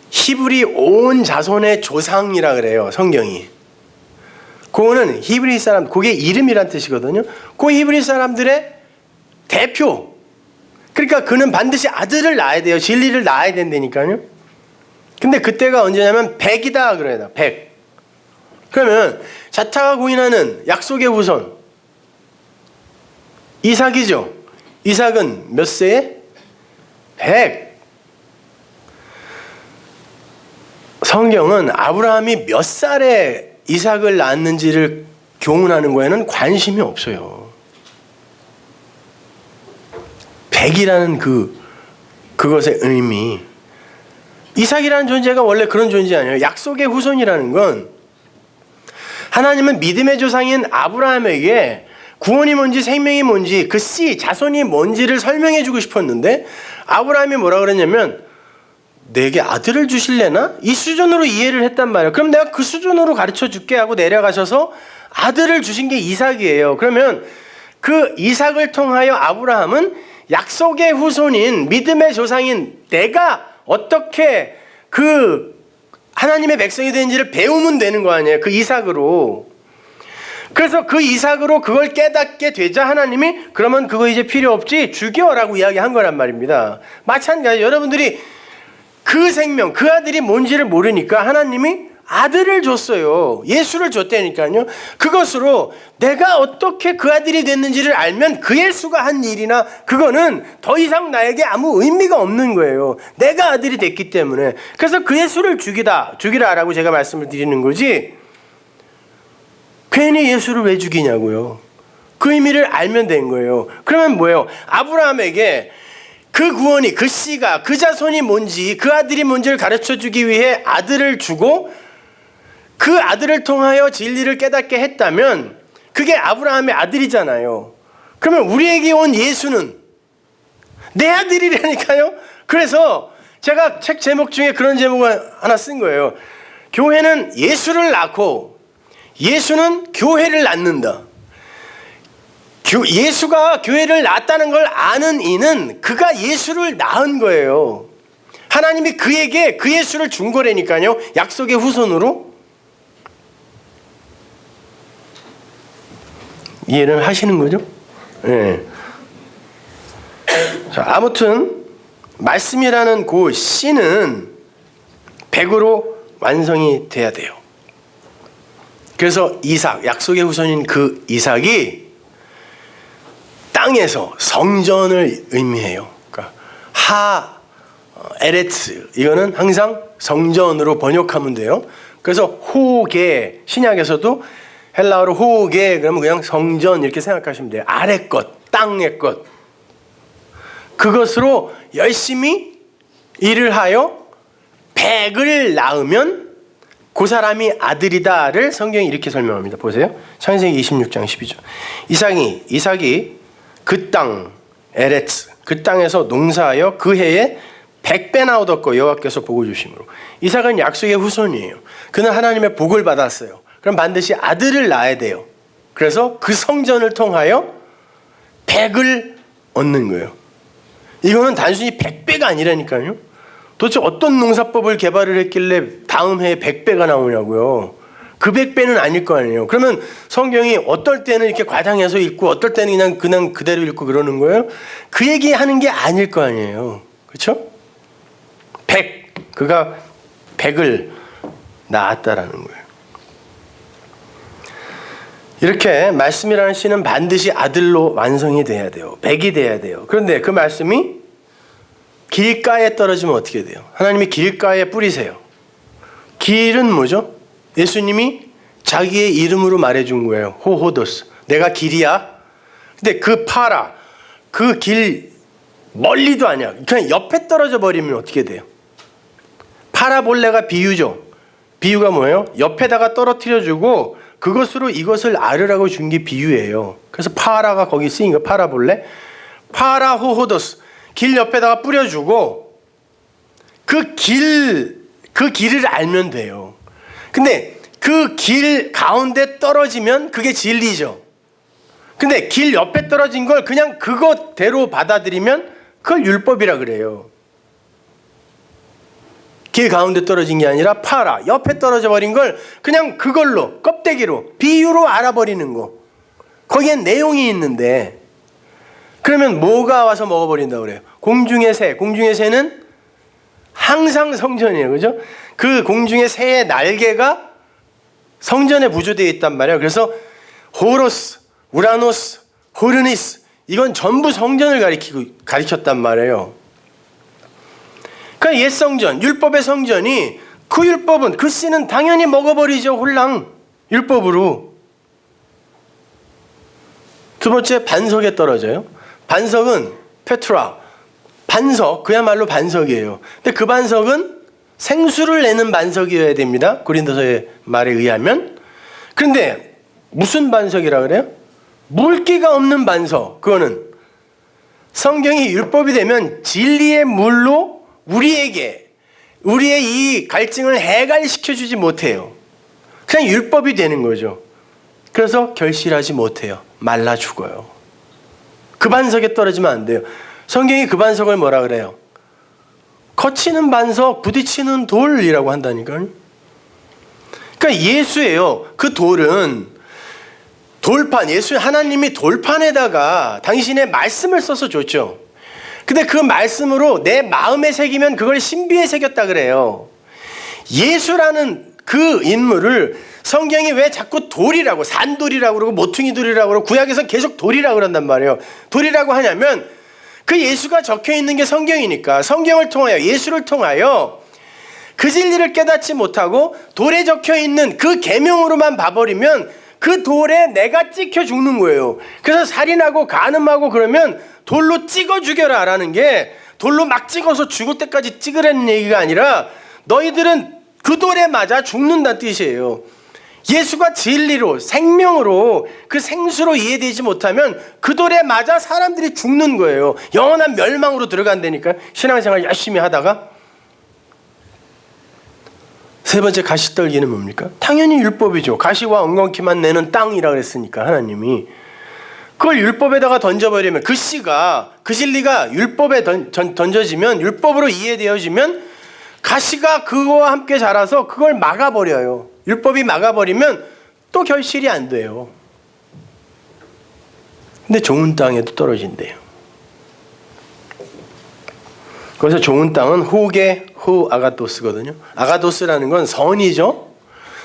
히브리 온 자손의 조상이라 그래요. 성경이. 그거는 히브리 사람, 그게 이름이란 뜻이거든요. 그 히브리 사람들의 대표. 그러니까 그는 반드시 아들을 낳아야 돼요. 진리를 낳아야 된다니까요. 근데 그때가 언제냐면 100이다 그래요. 100. 그러면 자타가 공인하는 약속의 후손 이삭이죠. 이삭은 몇 세에? 100. 성경은 아브라함이 몇 살에 이삭을 낳았는지를 교훈하는 거에는 관심이 없어요. 100이라는 그것의 의미. 이삭이라는 존재가 원래 그런 존재 아니에요. 약속의 후손이라는 건 하나님은 믿음의 조상인 아브라함에게 구원이 뭔지 생명이 뭔지 그 씨, 자손이 뭔지를 설명해 주고 싶었는데 아브라함이 뭐라 그랬냐면 내게 아들을 주실래나? 이 수준으로 이해를 했단 말이에요. 그럼 내가 그 수준으로 가르쳐 줄게 하고 내려가셔서 아들을 주신 게 이삭이에요. 그러면 그 이삭을 통하여 아브라함은 약속의 후손인 믿음의 조상인 내가 어떻게 그 하나님의 백성이 되는지를 배우면 되는 거 아니에요. 그 이삭으로. 그래서 그 이삭으로 그걸 깨닫게 되자 하나님이 그러면 그거 이제 필요 없지 죽여라고 이야기한 거란 말입니다. 마찬가지 여러분들이 그 생명, 그 아들이 뭔지를 모르니까 하나님이 아들을 줬어요. 예수를 줬다니까요. 그것으로 내가 어떻게 그 아들이 됐는지를 알면 그 예수가 한 일이나 그거는 더 이상 나에게 아무 의미가 없는 거예요. 내가 아들이 됐기 때문에. 그래서 그 예수를 죽이라라고 제가 말씀을 드리는 거지 괜히 예수를 왜 죽이냐고요. 그 의미를 알면 된 거예요. 그러면 뭐예요? 아브라함에게 그 구원이, 그 씨가, 그 자손이 뭔지, 그 아들이 뭔지를 가르쳐주기 위해 아들을 주고 그 아들을 통하여 진리를 깨닫게 했다면 그게 아브라함의 아들이잖아요. 그러면 우리에게 온 예수는 내 아들이라니까요. 그래서 제가 책 제목 중에 그런 제목을 하나 쓴 거예요. 교회는 예수를 낳고 예수는 교회를 낳는다. 예수가 교회를 낳았다는 걸 아는 이는 그가 예수를 낳은 거예요. 하나님이 그에게 그 예수를 준 거라니까요. 약속의 후손으로. 이해를 하시는 거죠? 네. 자, 아무튼 말씀이라는 그 씨는 100으로 완성이 돼야 돼요. 그래서 이삭, 약속의 후손인 그 이삭이 땅에서 성전을 의미해요. 그러니까 에레츠 이거는 항상 성전으로 번역하면 돼요. 그래서 호게 신약에서도 헬라어로 호게 그러면 그냥 성전 이렇게 생각하시면 돼요. 아래 것, 땅의 것. 그것으로 열심히 일을 하여 100을 낳으면 그 사람이 아들이다를 성경이 이렇게 설명합니다. 보세요. 창세기 26장 12절. 이삭이 그 땅 에레츠 그 땅에서 농사하여 그 해에 100배나 얻었고 여호와께서 복을 주심으로. 이삭은 약속의 후손이에요. 그는 하나님의 복을 받았어요. 그럼 반드시 아들을 낳아야 돼요. 그래서 그 성전을 통하여 100을 얻는 거예요. 이거는 단순히 100배가 아니라니까요. 도대체 어떤 농사법을 개발을 했길래 다음 해에 100배가 나오냐고요. 그 100배는 아닐 거 아니에요. 그러면 성경이 어떨 때는 이렇게 과장해서 읽고 어떨 때는 그냥 그대로 읽고 그러는 거예요. 그 얘기하는 게 아닐 거 아니에요. 그렇죠? 100. 그가 100을 낳았다라는 거예요. 이렇게 말씀이라는 씨는 반드시 아들로 완성이 돼야 돼요. 100이 돼야 돼요. 그런데 그 말씀이 길가에 떨어지면 어떻게 돼요? 하나님이 길가에 뿌리세요. 길은 뭐죠? 예수님이 자기의 이름으로 말해준 거예요. 호호도스. 내가 길이야. 근데 그 파라, 그 길 멀리도 아니야. 그냥 옆에 떨어져 버리면 어떻게 돼요? 파라볼레가 비유죠. 비유가 뭐예요? 옆에다가 떨어뜨려주고 그것으로 이것을 알으라고 준 게 비유예요. 그래서 파라가 거기 쓰인 거 파라볼레. 파라호호도스, 길 옆에다가 뿌려주고 그 길을 알면 돼요. 근데 그 길 가운데 떨어지면 그게 진리죠. 근데 길 옆에 떨어진 걸 그냥 그것대로 받아들이면 그걸 율법이라 그래요. 길 가운데 떨어진 게 아니라 파라, 옆에 떨어져 버린 걸 그냥 그걸로, 껍데기로, 비유로 알아버리는 거. 거기엔 내용이 있는데, 그러면 뭐가 와서 먹어버린다고 그래요? 공중의 새. 공중의 새는 항상 성전이에요. 그죠? 그 공중의 새의 날개가 성전에 부조되어 있단 말이에요. 그래서 호로스, 우라노스, 호르니스, 이건 전부 성전을 가리켰단 말이에요. 그러니까 옛 성전, 율법의 성전이, 그 율법은, 그 씨는 당연히 먹어버리죠. 홀랑 율법으로. 두 번째, 반석에 떨어져요. 반석은 페트라, 반석, 그야말로 반석이에요. 근데 그 반석은 생수를 내는 반석이어야 됩니다. 고린도서의 말에 의하면. 그런데 무슨 반석이라 그래요? 물기가 없는 반석. 그거는 성경이 율법이 되면 진리의 물로 우리의 이 갈증을 해갈시켜주지 못해요. 그냥 율법이 되는 거죠. 그래서 결실하지 못해요. 말라 죽어요. 그 반석에 떨어지면 안 돼요. 성경이 그 반석을 뭐라 그래요? 거치는 반석, 부딪히는 돌이라고 한다니까요. 그러니까 예수예요. 그 돌은 돌판, 예수 하나님이 돌판에다가 당신의 말씀을 써서 줬죠. 근데 그 말씀으로 내 마음에 새기면 그걸 신비에 새겼다 그래요. 예수라는 그 인물을 성경이 왜 자꾸 돌이라고, 산돌이라고 그러고 모퉁이 돌이라고 그러고 구약에서 계속 돌이라고 그런단 말이에요. 돌이라고 하냐면 그 예수가 적혀 있는 게 성경이니까 성경을 통하여, 예수를 통하여 그 진리를 깨닫지 못하고 돌에 적혀 있는 그 계명으로만 봐버리면 그 돌에 내가 찍혀 죽는 거예요. 그래서 살인하고 간음하고 그러면 돌로 찍어 죽여라 라는 게, 돌로 막 찍어서 죽을 때까지 찍으라는 얘기가 아니라 너희들은 그 돌에 맞아 죽는다는 뜻이에요. 예수가 진리로, 생명으로, 그 생수로 이해되지 못하면 그 돌에 맞아 사람들이 죽는 거예요. 영원한 멸망으로 들어간다니까. 신앙생활 열심히 하다가. 세 번째, 가시떨기는 뭡니까? 당연히 율법이죠. 가시와 엉겅퀴만 내는 땅이라 그랬으니까 하나님이. 그걸 율법에다가 던져버리면, 그 씨가, 그 진리가 율법에 던져지면, 율법으로 이해되어지면 가시가 그거와 함께 자라서 그걸 막아버려요. 율법이 막아버리면 또 결실이 안 돼요. 근데 좋은 땅에도 떨어진대요. 그래서 좋은 땅은 후게, 후 아가토스거든요. 아가토스라는 건 선이죠.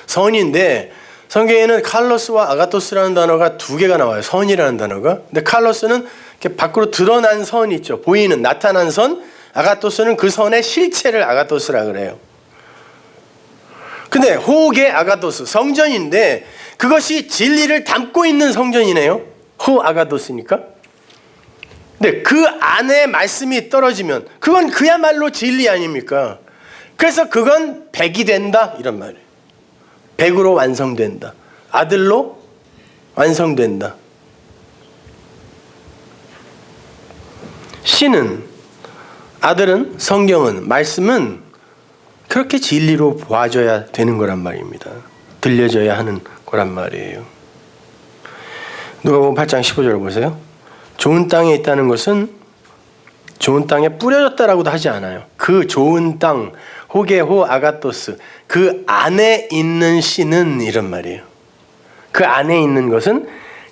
선인데 성경에는 칼로스와 아가토스라는 단어가 두 개가 나와요. 선이라는 단어가. 근데 칼로스는 이렇게 밖으로 드러난 선 있죠. 보이는, 나타난 선. 아가토스는 그 선의 실체를 아가토스라 그래요. 근데 호게 아가토스, 성전인데 그것이 진리를 담고 있는 성전이네요. 호 아가토스니까. 근데 그 안에 말씀이 떨어지면 그건 그야말로 진리 아닙니까? 그래서 그건 백이 된다 이런 말이에요. 백으로 완성된다. 아들로 완성된다. 신은, 아들은, 성경은, 말씀은 그렇게 진리로 보아져야 되는 거란 말입니다. 들려져야 하는 거란 말이에요. 누가복음 8장 15절을 보세요. 좋은 땅에 있다는 것은 좋은 땅에 뿌려졌다라고도 하지 않아요. 그 좋은 땅, 호게호 아가토스, 그 안에 있는 씨는 이런 말이에요. 그 안에 있는 것은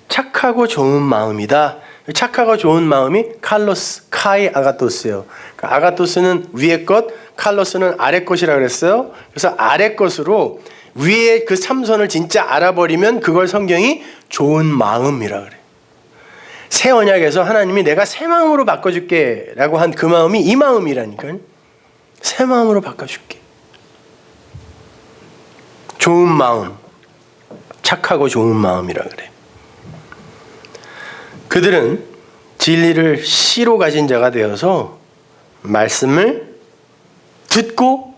착하고 좋은 마음이다. 착하고 좋은 마음이 칼로스, 카이 아가토스예요. 그러니까 아가토스는 위의 것, 칼로스는 아래 것이라 그랬어요. 그래서 아래 것으로 위의 그 참선을 진짜 알아버리면 그걸 성경이 좋은 마음이라 그래요. 새 언약에서 하나님이 내가 새 마음으로 바꿔줄게 라고 한 그 마음이 이 마음이라니까요. 새 마음으로 바꿔줄게. 좋은 마음, 착하고 좋은 마음이라 그래. 그들은 진리를 씨로 가진 자가 되어서 말씀을 듣고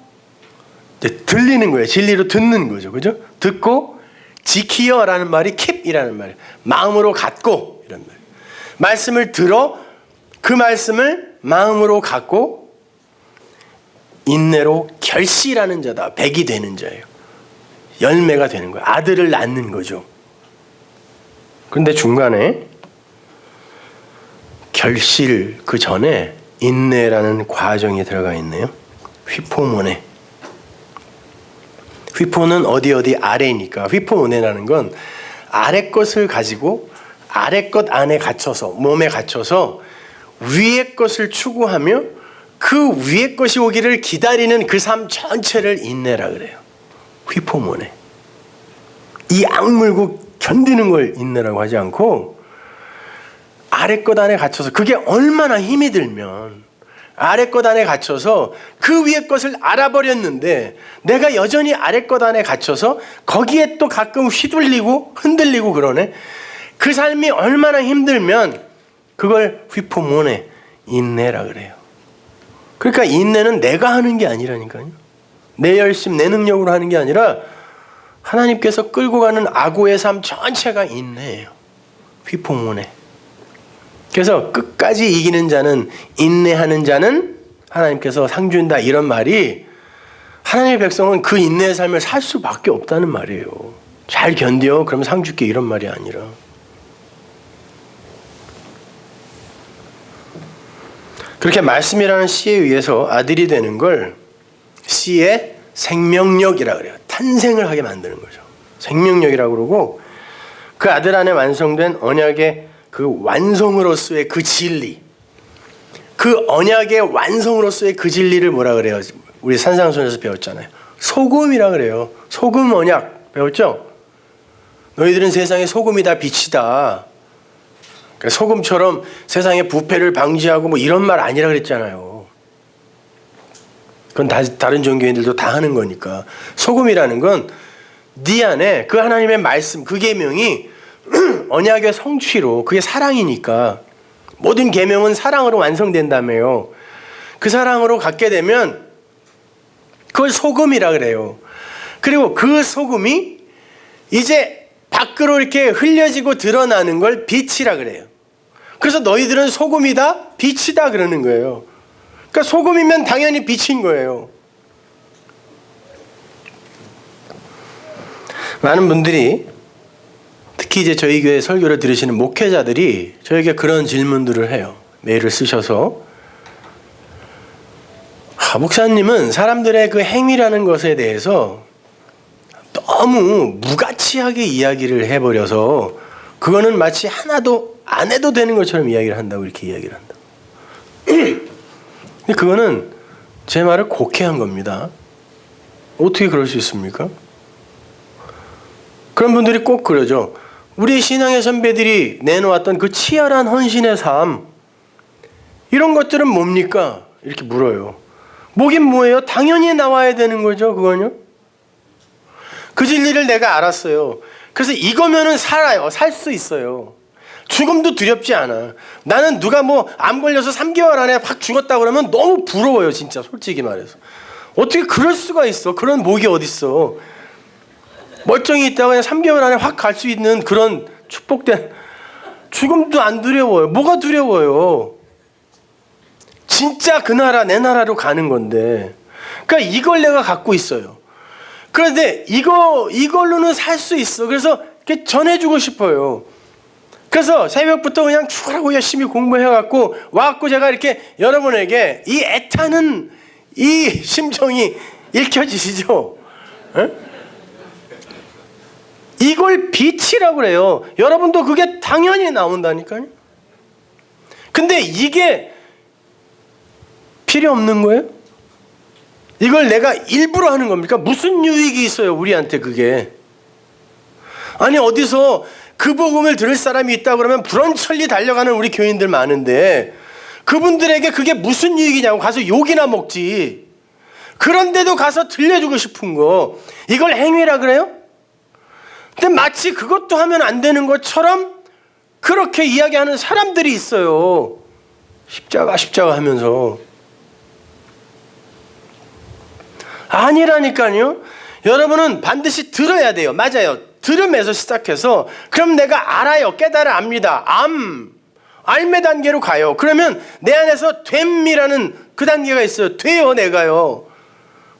들리는 거예요. 진리로 듣는 거죠. 그죠? 듣고 지키어라는 말이 킵이라는 말이에요. 마음으로 갖고 이런 말. 말씀을 들어 그 말씀을 마음으로 갖고 인내로 결실하는 자다. 백이 되는 자예요. 열매가 되는 거예요. 아들을 낳는 거죠. 그런데 중간에 결실 그 전에 인내라는 과정이 들어가 있네요. 휘포모네. 휘포는 어디 아래니까 휘포모네라는 건 아래 것을 가지고 아래 것 안에 갇혀서 몸에 갇혀서 위의 것을 추구하며 그 위의 것이 오기를 기다리는 그 삶 전체를 인내라 그래요. 휘포모네. 이 악물고 견디는 걸 인내라고 하지 않고 아래 것 안에 갇혀서 그게 얼마나 힘이 들면 아래 것 안에 갇혀서 그 위의 것을 알아버렸는데 내가 여전히 아래 것 안에 갇혀서 거기에 또 가끔 휘둘리고 흔들리고 그러네. 그 삶이 얼마나 힘들면 그걸 휘포모네 인내라 그래요. 그러니까 인내는 내가 하는 게 아니라니까요. 내 열심 내 능력으로 하는 게 아니라 하나님께서 끌고 가는 아고의 삶 전체가 인내예요. 휘포모네. 그래서 끝까지 이기는 자는 인내하는 자는 하나님께서 상 준다 이런 말이 하나님의 백성은 그 인내의 삶을 살 수밖에 없다는 말이에요. 잘 견뎌 그러면 상 줄게 이런 말이 아니라. 그렇게 말씀이라는 씨에 의해서 아들이 되는 걸 씨의 생명력이라고 그래요. 탄생을 하게 만드는 거죠. 생명력이라고 그러고 그 아들 안에 완성된 언약의 그 완성으로서의 그 진리, 그 언약의 완성으로서의 그 진리를 뭐라 그래요? 우리 산상순에서 배웠잖아요. 소금이라 그래요. 소금 언약 배웠죠? 너희들은 세상의 소금이다 빛이다. 그러니까 소금처럼 세상의 부패를 방지하고 뭐 이런 말 아니라 그랬잖아요. 그건 다른 종교인들도 다 하는 거니까. 소금이라는 건 네 안에 그 하나님의 말씀, 그 계명이 언약의 성취로 그게 사랑이니까 모든 계명은 사랑으로 완성된다며요. 그 사랑으로 갖게 되면 그걸 소금이라 그래요. 그리고 그 소금이 이제 밖으로 이렇게 흘려지고 드러나는 걸 빛이라 그래요. 그래서 너희들은 소금이다, 빛이다 그러는 거예요. 그러니까 소금이면 당연히 빛인 거예요. 많은 분들이 특히 이제 저희 교회 설교를 들으시는 목회자들이 저에게 그런 질문들을 해요. 메일을 쓰셔서 목사님은 사람들의 그 행위라는 것에 대해서 너무 무가치하게 이야기를 해버려서 그거는 마치 하나도 안 해도 되는 것처럼 이야기를 한다고 이렇게 이야기를 한다. 근데 그거는 제 말을 곡해한 겁니다. 어떻게 그럴 수 있습니까? 그런 분들이 꼭 그러죠. 우리 신앙의 선배들이 내놓았던 그 치열한 헌신의 삶 이런 것들은 뭡니까? 이렇게 물어요. 뭐긴 뭐예요? 당연히 나와야 되는 거죠. 그거는요. 그 진리를 내가 알았어요. 그래서 이거면은 살아요. 살 수 있어요. 죽음도 두렵지 않아. 나는 누가 뭐 암 걸려서 3개월 안에 확 죽었다 그러면 너무 부러워요. 진짜 솔직히 말해서. 어떻게 그럴 수가 있어. 그런 목이 어딨어. 멀쩡히 있다가 그냥 3개월 안에 확 갈 수 있는 그런 축복된 죽음도 안 두려워요. 뭐가 두려워요. 진짜 그 나라 내 나라로 가는 건데. 그러니까 이걸 내가 갖고 있어요. 그런데 이걸로는 살 수 있어. 그래서 이렇게 전해주고 싶어요. 그래서 새벽부터 그냥 죽으라고 열심히 공부해갖고 와갖고 제가 이렇게 여러분에게 이 애타는 이 심정이 읽혀지시죠? 에? 이걸 빛이라고 그래요. 여러분도 그게 당연히 나온다니까요. 근데 이게 필요 없는 거예요? 이걸 내가 일부러 하는 겁니까? 무슨 유익이 있어요, 우리한테 그게? 아니, 어디서 그 복음을 들을 사람이 있다 그러면 불언천리 달려가는 우리 교인들 많은데 그분들에게 그게 무슨 유익이냐고 가서 욕이나 먹지. 그런데도 가서 들려주고 싶은 거, 이걸 행위라 그래요? 근데 마치 그것도 하면 안 되는 것처럼 그렇게 이야기하는 사람들이 있어요. 십자가 하면서. 아니라니까요. 여러분은 반드시 들어야 돼요. 맞아요. 들음에서 시작해서 그럼 내가 알아요. 깨달아 압니다. 알매 단계로 가요. 그러면 내 안에서 됨이라는 그 단계가 있어요. 돼요, 내가요.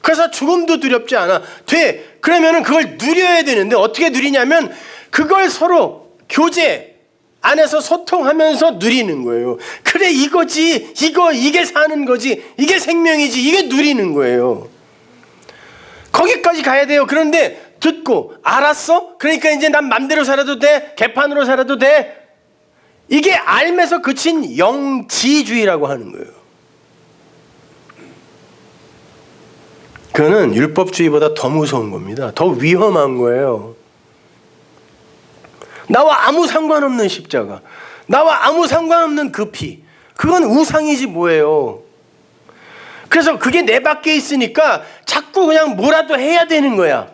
그래서 죽음도 두렵지 않아. 돼. 그러면은 그걸 누려야 되는데 어떻게 누리냐면 그걸 서로 교제 안에서 소통하면서 누리는 거예요. 그래, 이거지. 이게 사는 거지. 이게 생명이지. 이게 누리는 거예요. 거기까지 가야 돼요. 그런데 듣고 알았어? 그러니까 이제 난 맘대로 살아도 돼. 개판으로 살아도 돼. 이게 알면서 그친 영지주의라고 하는 거예요. 그거는 율법주의보다 더 무서운 겁니다. 더 위험한 거예요. 나와 아무 상관없는 십자가, 나와 아무 상관없는 그 피, 그건 우상이지 뭐예요. 그래서 그게 내 밖에 있으니까 자꾸 그냥 뭐라도 해야 되는 거야.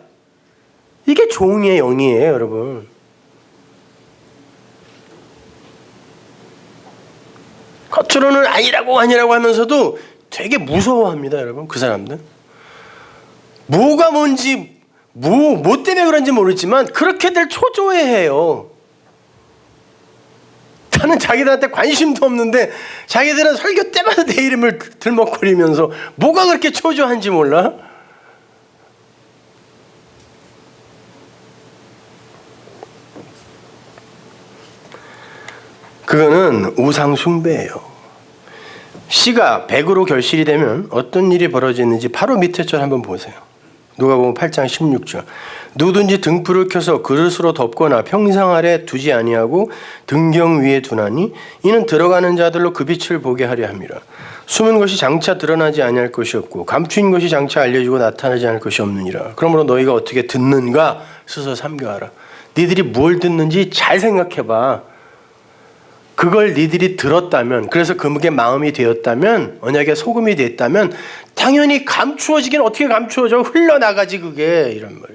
이게 종의 영이에요, 여러분. 겉으로는 아니라고 하면서도 되게 무서워합니다, 여러분. 그 사람들. 뭐가 뭔지, 뭐 때문에 그런지 모르지만 그렇게들 초조해해요. 나는 자기들한테 관심도 없는데 자기들은 설교 때마다 내 이름을 들먹거리면서 뭐가 그렇게 초조한지 몰라? 그거는 우상 숭배예요. 씨가 100으로 결실이 되면 어떤 일이 벌어지는지 바로 밑에 절 한번 보세요. 누가복음 8장 16절. 누구든지 등불을 켜서 그릇으로 덮거나 평상 아래 두지 아니하고 등경 위에 두나니 이는 들어가는 자들로 그 빛을 보게 하려 함이라. 숨은 것이 장차 드러나지 아니할 것이 없고 감추인 것이 장차 알려지고 나타나지 않을 것이 없느니라. 그러므로 너희가 어떻게 듣는가 스스로 삼겨하라. 니들이 뭘 듣는지 잘 생각해봐. 그걸 니들이 들었다면, 그래서 그게 마음이 되었다면, 언약의 소금이 됐다면 당연히 감추어지긴 어떻게 감추어져? 흘러나가지 그게. 이런 말.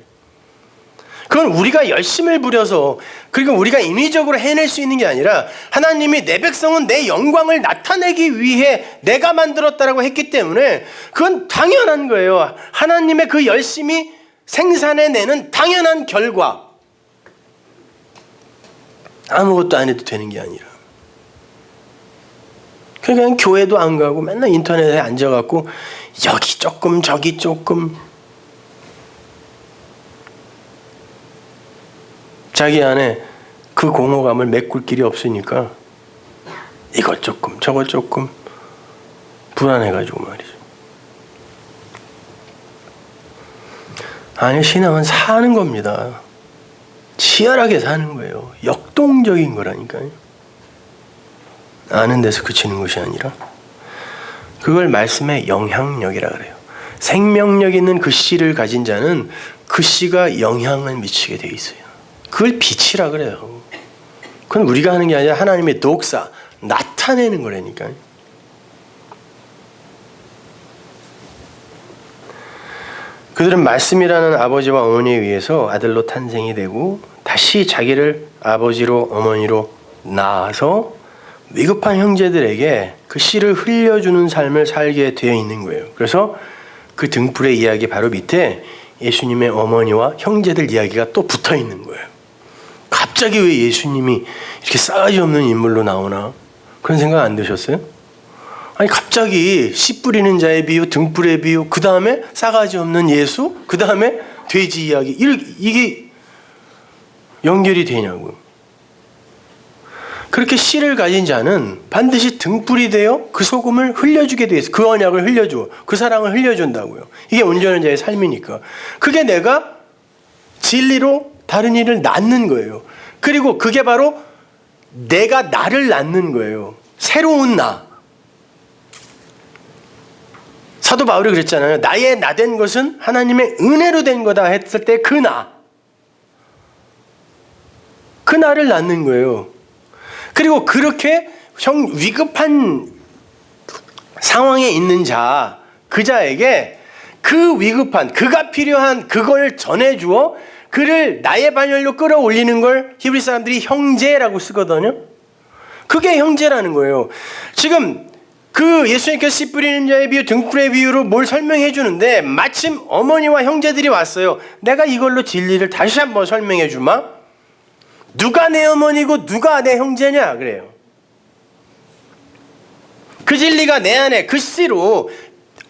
그건 우리가 열심을 부려서, 그리고 우리가 인위적으로 해낼 수 있는 게 아니라 하나님이 내 백성은 내 영광을 나타내기 위해 내가 만들었다라고 했기 때문에 그건 당연한 거예요. 하나님의 그 열심이 생산해내는 당연한 결과. 아무것도 안 해도 되는 게 아니라. 그러니까 교회도 안 가고 맨날 인터넷에 앉아갖고 여기 조금 저기 조금 자기 안에 그 공허감을 메꿀 길이 없으니까 이것 조금 저것 조금 불안해가지고 말이죠. 아니, 신앙은 사는 겁니다. 치열하게 사는 거예요. 역동적인 거라니까요. 아는 데서 그치는 것이 아니라 그걸 말씀의 영향력이라 그래요. 생명력 있는 그 씨를 가진 자는 그 씨가 영향을 미치게 돼 있어요. 그걸 빛이라 그래요. 그건 우리가 하는 게 아니라 하나님의 독사, 나타내는 거라니까요. 그들은 말씀이라는 아버지와 어머니에 의해서 아들로 탄생이 되고 다시 자기를 아버지로 어머니로 낳아서 위급한 형제들에게 그 씨를 흘려주는 삶을 살게 되어 있는 거예요. 그래서 그 등불의 이야기 바로 밑에 예수님의 어머니와 형제들 이야기가 또 붙어 있는 거예요. 갑자기 왜 예수님이 이렇게 싸가지 없는 인물로 나오나? 그런 생각 안 드셨어요? 아니, 갑자기 씨 뿌리는 자의 비유, 등불의 비유, 그 다음에 싸가지 없는 예수, 그 다음에 돼지 이야기, 이게 연결이 되냐고요. 그렇게 씨를 가진 자는 반드시 등불이 되어 그 소금을 흘려주게 돼 있어. 그 언약을 흘려줘. 그 사랑을 흘려준다고요. 이게 온전한 자의 삶이니까. 그게 내가 진리로 다른 일을 낳는 거예요. 그리고 그게 바로 내가 나를 낳는 거예요. 새로운 나. 사도 바울이 그랬잖아요. 나의 나 된 것은 하나님의 은혜로 된 거다 했을 때 그 나. 그 나를 낳는 거예요. 그리고 그렇게 위급한 상황에 있는 자, 그 자에게 그 위급한, 그가 필요한 그걸 전해주어 그를 나의 반열로 끌어올리는 걸 히브리 사람들이 형제라고 쓰거든요. 그게 형제라는 거예요. 지금 그 예수님께서 씨 뿌리는 자의 비유, 등불의 비유로 뭘 설명해 주는데 마침 어머니와 형제들이 왔어요. 내가 이걸로 진리를 다시 한번 설명해 주마. 누가 내 어머니고 누가 내 형제냐 그래요. 그 진리가 내 안에 그 씨로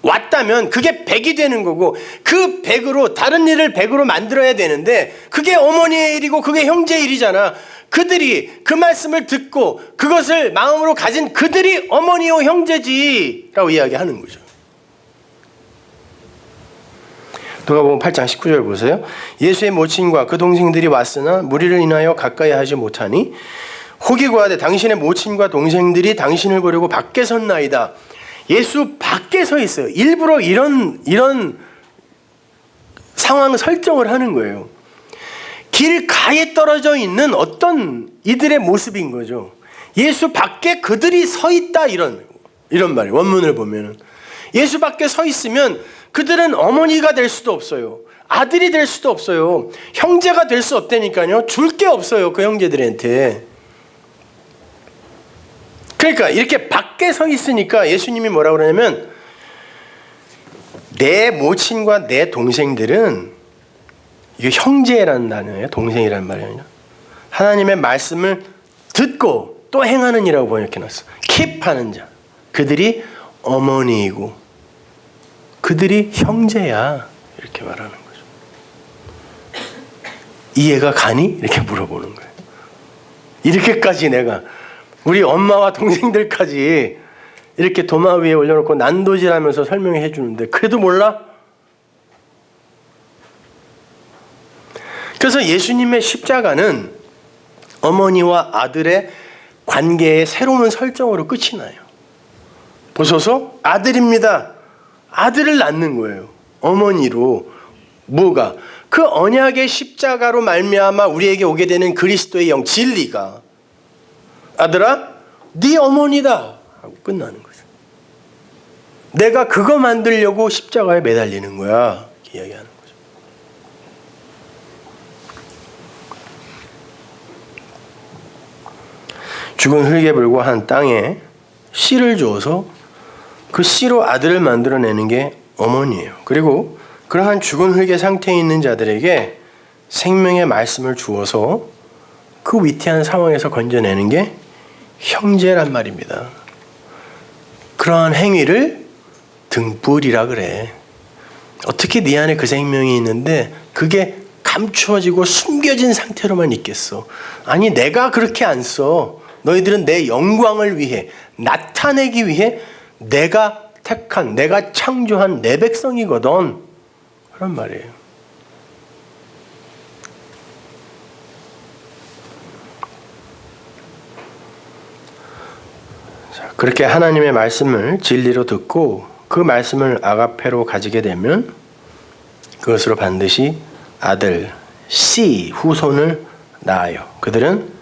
왔다면 그게 100이 되는 거고, 그 100으로 다른 일을 100으로 만들어야 되는데 그게 어머니의 일이고 그게 형제의 일이잖아. 그들이 그 말씀을 듣고 그것을 마음으로 가진 그들이 어머니요 형제지라고 이야기하는 거죠. 누가복음 8장 19절 보세요. 예수의 모친과 그 동생들이 왔으나 무리를 인하여 가까이 하지 못하니 혹이 구하되 당신의 모친과 동생들이 당신을 보려고 밖에 섰나이다. 예수 밖에 서 있어요. 일부러 이런 상황 설정을 하는 거예요. 길가에 떨어져 있는 어떤 이들의 모습인 거죠. 예수 밖에 그들이 서 있다, 이런 말이에요. 원문을 보면은 예수 밖에 서 있으면 그들은 어머니가 될 수도 없어요. 아들이 될 수도 없어요. 형제가 될 수 없다니까요. 줄 게 없어요, 그 형제들한테. 그러니까 이렇게 밖에 서 있으니까 예수님이 뭐라고 그러냐면, 내 모친과 내 동생들은, 이게 형제라는 단어예요. 동생이라는 말이 아니라 하나님의 말씀을 듣고 또 행하는 이라고 번역해놨어. 킵하는 자, 그들이 어머니이고 그들이 형제야, 이렇게 말하는 거죠. 이해가 가니? 이렇게 물어보는 거예요. 이렇게까지 내가 우리 엄마와 동생들까지 이렇게 도마 위에 올려놓고 난도질하면서 설명해 주는데 그래도 몰라? 그래서 예수님의 십자가는 어머니와 아들의 관계의 새로운 설정으로 끝이 나요. 보소서, 아들입니다. 아들을 낳는 거예요. 어머니로. 뭐가? 그 언약의 십자가로 말미암아 우리에게 오게 되는 그리스도의 영, 진리가, 아들아, 네 어머니다 하고 끝나는 거죠. 내가 그거 만들려고 십자가에 매달리는 거야, 이렇게 이야기하는 거죠. 죽은 흙에 불과한 땅에 씨를 주어서 그 씨로 아들을 만들어내는 게 어머니예요. 그리고 그러한 죽은 흙의 상태에 있는 자들에게 생명의 말씀을 주어서 그 위태한 상황에서 건져내는 게 형제란 말입니다. 그러한 행위를 등불이라 그래. 어떻게 네 안에 그 생명이 있는데 그게 감추어지고 숨겨진 상태로만 있겠어? 아니, 내가 그렇게 안 써. 너희들은 내 영광을 위해, 나타내기 위해 내가 택한, 내가 창조한 내 백성이거든. 그런 말이에요. 자, 그렇게 하나님의 말씀을 진리로 듣고 그 말씀을 아가페로 가지게 되면 그것으로 반드시 아들, 씨, 후손을 낳아요. 그들은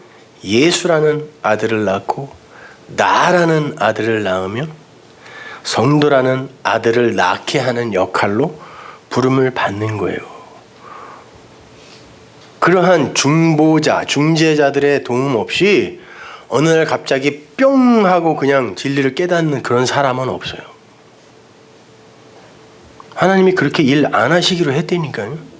예수라는 아들을 낳고 나라는 아들을 낳으며 성도라는 아들을 낳게 하는 역할로 부름을 받는 거예요. 그러한 중보자, 중재자들의 도움 없이 어느 날 갑자기 뿅 하고 그냥 진리를 깨닫는 그런 사람은 없어요. 하나님이 그렇게 일 안 하시기로 했다니까요.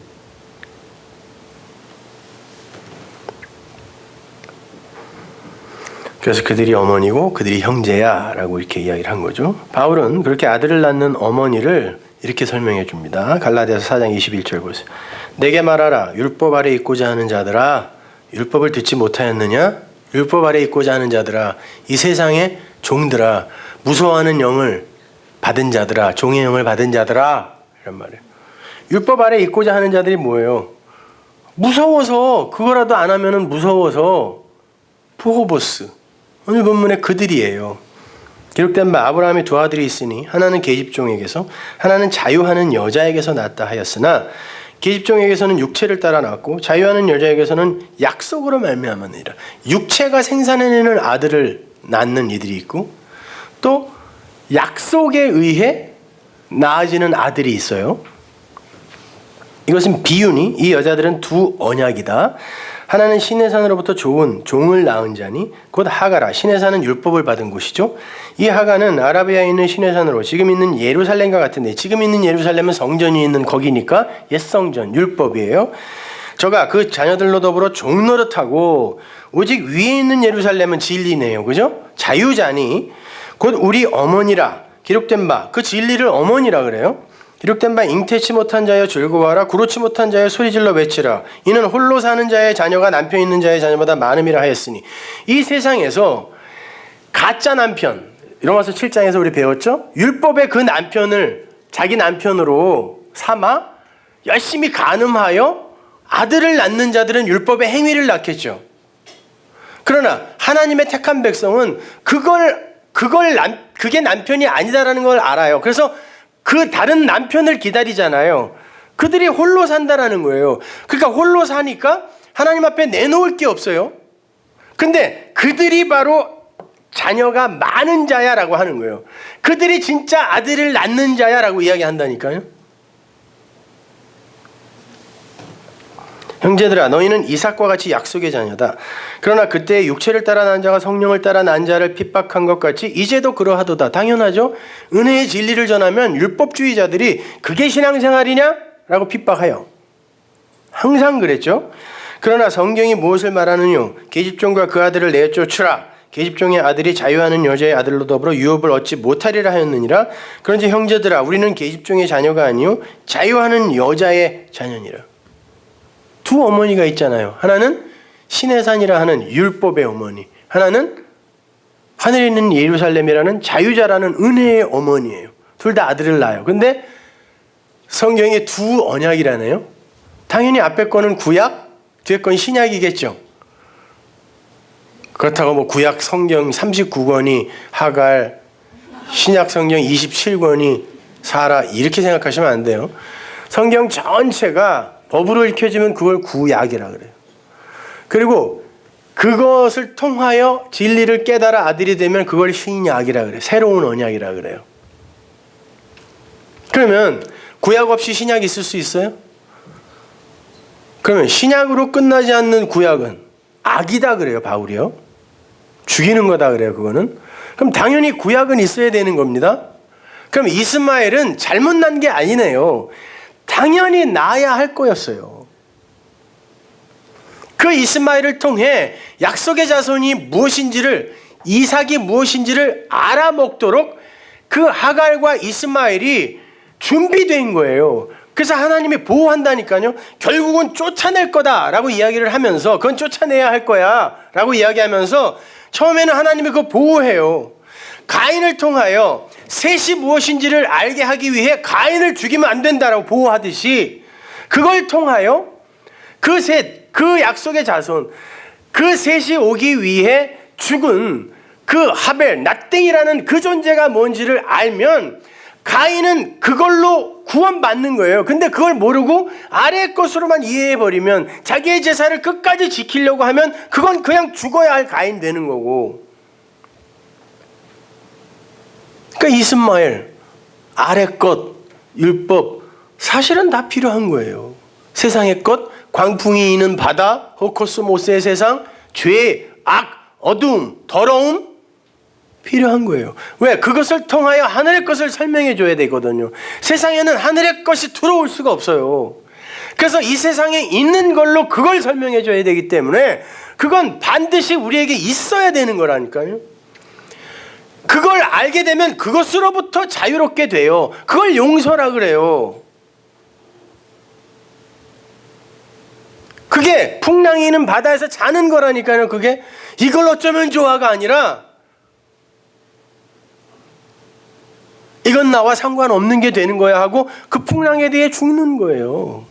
그래서 그들이 어머니고 그들이 형제야 라고 이렇게 이야기를 한 거죠. 바울은 그렇게 아들을 낳는 어머니를 이렇게 설명해 줍니다. 갈라디아서 4장 21절 보세요. 내게 말하라. 율법 아래 있고자 하는 자들아, 율법을 듣지 못하였느냐? 율법 아래 있고자 하는 자들아, 이 세상의 종들아, 무서워하는 영을 받은 자들아, 종의 영을 받은 자들아, 이런 말이에요. 율법 아래 있고자 하는 자들이 뭐예요? 무서워서, 그거라도 안 하면은 무서워서 프호보스, 오늘 본문에 그들이에요. 기록된 바 아브라함이 두 아들이 있으니 하나는 계집종에게서 하나는 자유하는 여자에게서 낳았다 하였으나 계집종에게서는 육체를 따라 낳았고 자유하는 여자에게서는 약속으로 말미암았느니라. 육체가 생산해내는 아들을 낳는 이들이 있고 또 약속에 의해 낳아지는 아들이 있어요. 이것은 비유니 이 여자들은 두 언약이다. 하나는 시내산으로부터 좋은 종을 낳은 자니 곧 하가라. 시내산은 율법을 받은 곳이죠. 이 하가는 아라비아에 있는 시내산으로 지금 있는 예루살렘과 같은데, 지금 있는 예루살렘은 성전이 있는 거기니까 옛성전, 율법이에요. 저가 그 자녀들로 더불어 종노릇하고 오직 위에 있는 예루살렘은 진리네요. 그죠? 자유자니 곧 우리 어머니라 기록된 바 그 진리를 어머니라 그래요. 기록된 바 잉태치 못한 자여 즐거워하라 구루치 못한 자여 소리질러 외치라 이는 홀로 사는 자의 자녀가 남편 있는 자의 자녀보다 많음이라 하였으니 이 세상에서 가짜 남편 로마서 7장에서 우리 배웠죠? 율법의 그 남편을 자기 남편으로 삼아 열심히 간음하여 아들을 낳는 자들은 율법의 행위를 낳겠죠. 그러나 하나님의 택한 백성은 그게 남편이 아니다라는 걸 알아요. 그래서 그 다른 남편을 기다리잖아요. 그들이 홀로 산다라는 거예요. 그러니까 홀로 사니까 하나님 앞에 내놓을 게 없어요. 근데 그들이 바로 자녀가 많은 자야라고 하는 거예요. 그들이 진짜 아들을 낳는 자야라고 이야기한다니까요. 형제들아 너희는 이삭과 같이 약속의 자녀다. 그러나 그때 육체를 따라 난 자가 성령을 따라 난 자를 핍박한 것 같이 이제도 그러하도다. 당연하죠. 은혜의 진리를 전하면 율법주의자들이 그게 신앙생활이냐? 라고 핍박해요. 항상 그랬죠. 그러나 성경이 무엇을 말하느냐? 계집종과 그 아들을 내쫓으라. 계집종의 아들이 자유하는 여자의 아들로 더불어 유업을 얻지 못하리라 하였느니라. 그런지 형제들아 우리는 계집종의 자녀가 아니요 자유하는 여자의 자녀니라. 두 어머니가 있잖아요. 하나는 신의 산이라 하는 율법의 어머니, 하나는 하늘에 있는 예루살렘이라는 자유자라는 은혜의 어머니예요. 둘 다 아들을 낳아요. 근데 성경에 두 언약이라네요. 당연히 앞에 거는 구약, 뒤에 건 신약이겠죠. 그렇다고 뭐 구약 성경 39권이 하갈, 신약 성경 27권이 사라 이렇게 생각하시면 안 돼요. 성경 전체가 법으로 읽혀지면 그걸 구약이라 그래요. 그리고 그것을 통하여 진리를 깨달아 아들이 되면 그걸 신약이라 그래요. 새로운 언약이라 그래요. 그러면 구약 없이 신약이 있을 수 있어요? 그러면 신약으로 끝나지 않는 구약은 악이다 그래요. 바울이요. 죽이는 거다 그래요. 그거는. 그럼 당연히 구약은 있어야 되는 겁니다. 그럼 이스마엘은 잘못 난 게 아니네요. 당연히 낳아야 할 거였어요. 그 이스마엘을 통해 약속의 자손이 무엇인지를 이삭이 무엇인지를 알아먹도록 그 하갈과 이스마엘이 준비된 거예요. 그래서 하나님이 보호한다니까요. 결국은 쫓아낼 거다라고 이야기를 하면서 그건 쫓아내야 할 거야 라고 이야기하면서 처음에는 하나님이 그거 보호해요. 가인을 통하여 셋이 무엇인지를 알게 하기 위해 가인을 죽이면 안 된다라고 보호하듯이 그걸 통하여 그 셋, 그 약속의 자손, 그 셋이 오기 위해 죽은 그 하벨, 낫땡이라는 그 존재가 뭔지를 알면 가인은 그걸로 구원받는 거예요. 근데 그걸 모르고 아래 것으로만 이해해버리면 자기의 제사를 끝까지 지키려고 하면 그건 그냥 죽어야 할 가인 되는 거고. 그러니까 이스마엘, 아래 것, 율법 사실은 다 필요한 거예요. 세상의 것, 광풍이 이는 바다, 호코스모스의 세상, 죄, 악, 어두움, 더러움 필요한 거예요. 왜? 그것을 통하여 하늘의 것을 설명해 줘야 되거든요. 세상에는 하늘의 것이 들어올 수가 없어요. 그래서 이 세상에 있는 걸로 그걸 설명해 줘야 되기 때문에 그건 반드시 우리에게 있어야 되는 거라니까요. 그걸 알게 되면 그것으로부터 자유롭게 돼요. 그걸 용서라 그래요. 그게 풍랑이 있는 바다에서 자는 거라니까요. 그게 이걸 어쩌면 좋아가 아니라 이건 나와 상관없는 게 되는 거야 하고 그 풍랑에 대해 죽는 거예요.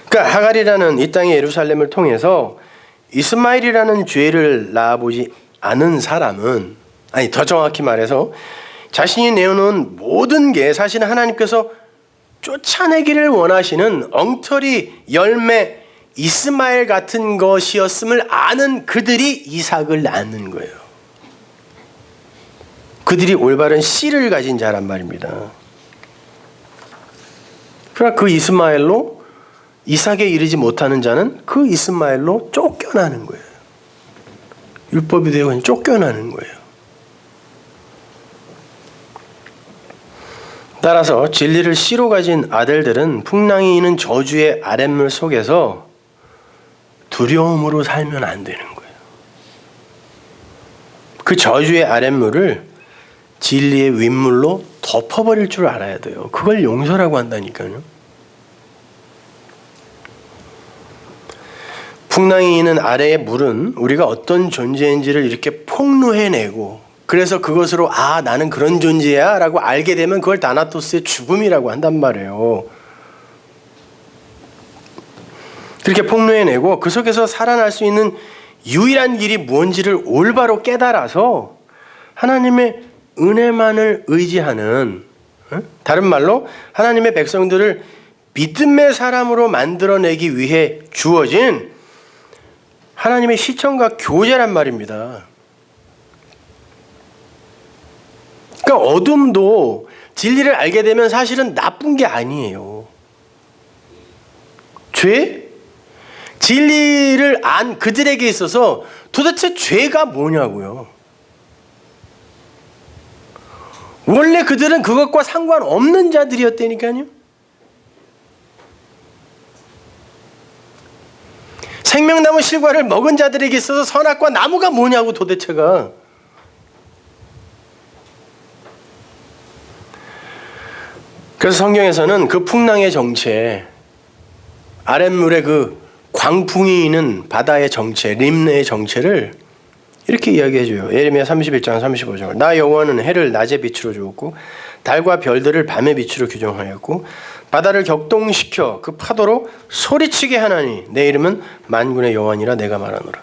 그러니까 하갈이라는 이 땅의 예루살렘을 통해서 이스마엘이라는 죄를 낳아보지 않은 사람은, 아니 더 정확히 말해서 자신이 내어놓은 모든 게 사실은 하나님께서 쫓아내기를 원하시는 엉터리 열매 이스마엘 같은 것이었음을 아는 그들이 이삭을 낳는 거예요. 그들이 올바른 씨를 가진 자란 말입니다. 그러나 그 이스마엘로 이삭에 이르지 못하는 자는 그 이스마엘로 쫓겨나는 거예요. 율법이 되어 쫓겨나는 거예요. 따라서 진리를 씨로 가진 아들들은 풍랑이 이는 저주의 아랫물 속에서 두려움으로 살면 안 되는 거예요. 그 저주의 아랫물을 진리의 윗물로 덮어버릴 줄 알아야 돼요. 그걸 용서라고 한다니까요. 풍랑이 있는 아래의 물은 우리가 어떤 존재인지를 이렇게 폭로해내고, 그래서 그것으로 나는 그런 존재야 라고 알게 되면 그걸 다나토스의 죽음이라고 한단 말이에요. 그렇게 폭로해내고 그 속에서 살아날 수 있는 유일한 길이 무엇인지를 올바로 깨달아서 하나님의 은혜만을 의지하는, 다른 말로 하나님의 백성들을 믿음의 사람으로 만들어내기 위해 주어진 하나님의 시청과 교제란 말입니다. 그러니까 어둠도 진리를 알게 되면 사실은 나쁜 게 아니에요. 죄? 진리를 안 그들에게 있어서 도대체 죄가 뭐냐고요. 원래 그들은 그것과 상관없는 자들이었다니까요. 생명나무 실과를 먹은 자들에게 있어서 선악과 나무가 뭐냐고 도대체가. 그래서 성경에서는 그 풍랑의 정체, 아랫물에 그 광풍이 있는 바다의 정체, 림네의 정체를 이렇게 이야기해줘요. 예레미야 31장 35절. 나 여호와는 해를 낮의 빛으로 주었고 달과 별들을 밤의 빛으로 규정하였고 바다를 격동시켜 그 파도로 소리치게 하나니 내 이름은 만군의 여호와니라 내가 말하노라.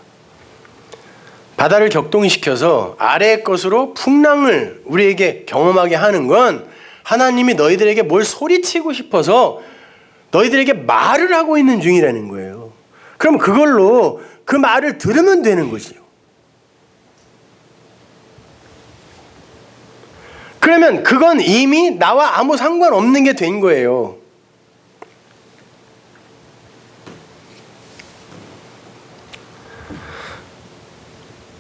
바다를 격동시켜서 아래의 것으로 풍랑을 우리에게 경험하게 하는 건 하나님이 너희들에게 뭘 소리치고 싶어서 너희들에게 말을 하고 있는 중이라는 거예요. 그럼 그걸로 그 말을 들으면 되는 거지요. 그러면 그건 이미 나와 아무 상관없는 게 된 거예요.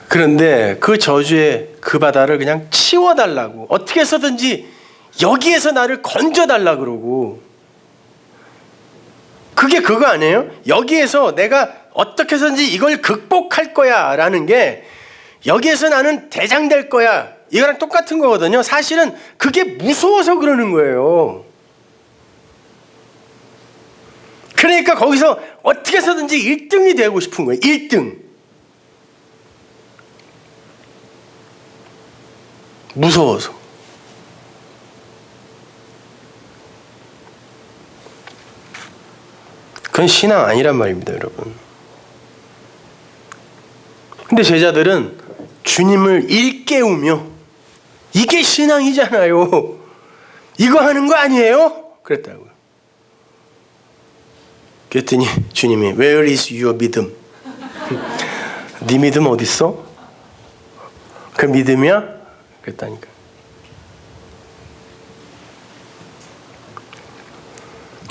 그런데 그 저주의 그 바다를 그냥 치워달라고, 어떻게 해서든지 여기에서 나를 건져달라 그러고, 그게 그거 아니에요? 여기에서 내가 어떻게 해서든지 이걸 극복할 거야 라는 게, 여기에서 나는 대장 될 거야, 이거랑 똑같은 거거든요. 사실은 그게 무서워서 그러는 거예요. 그러니까 거기서 어떻게 해서든지 1등이 되고 싶은 거예요. 1등. 무서워서. 그건 신앙 아니란 말입니다, 여러분. 근데 제자들은 주님을 일깨우며 이게 신앙이잖아요, 이거 하는 거 아니에요? 그랬다고요. 그랬더니 주님이 Where is your 믿음? 네 믿음 어디 있어? 그 믿음이야? 그랬다니까.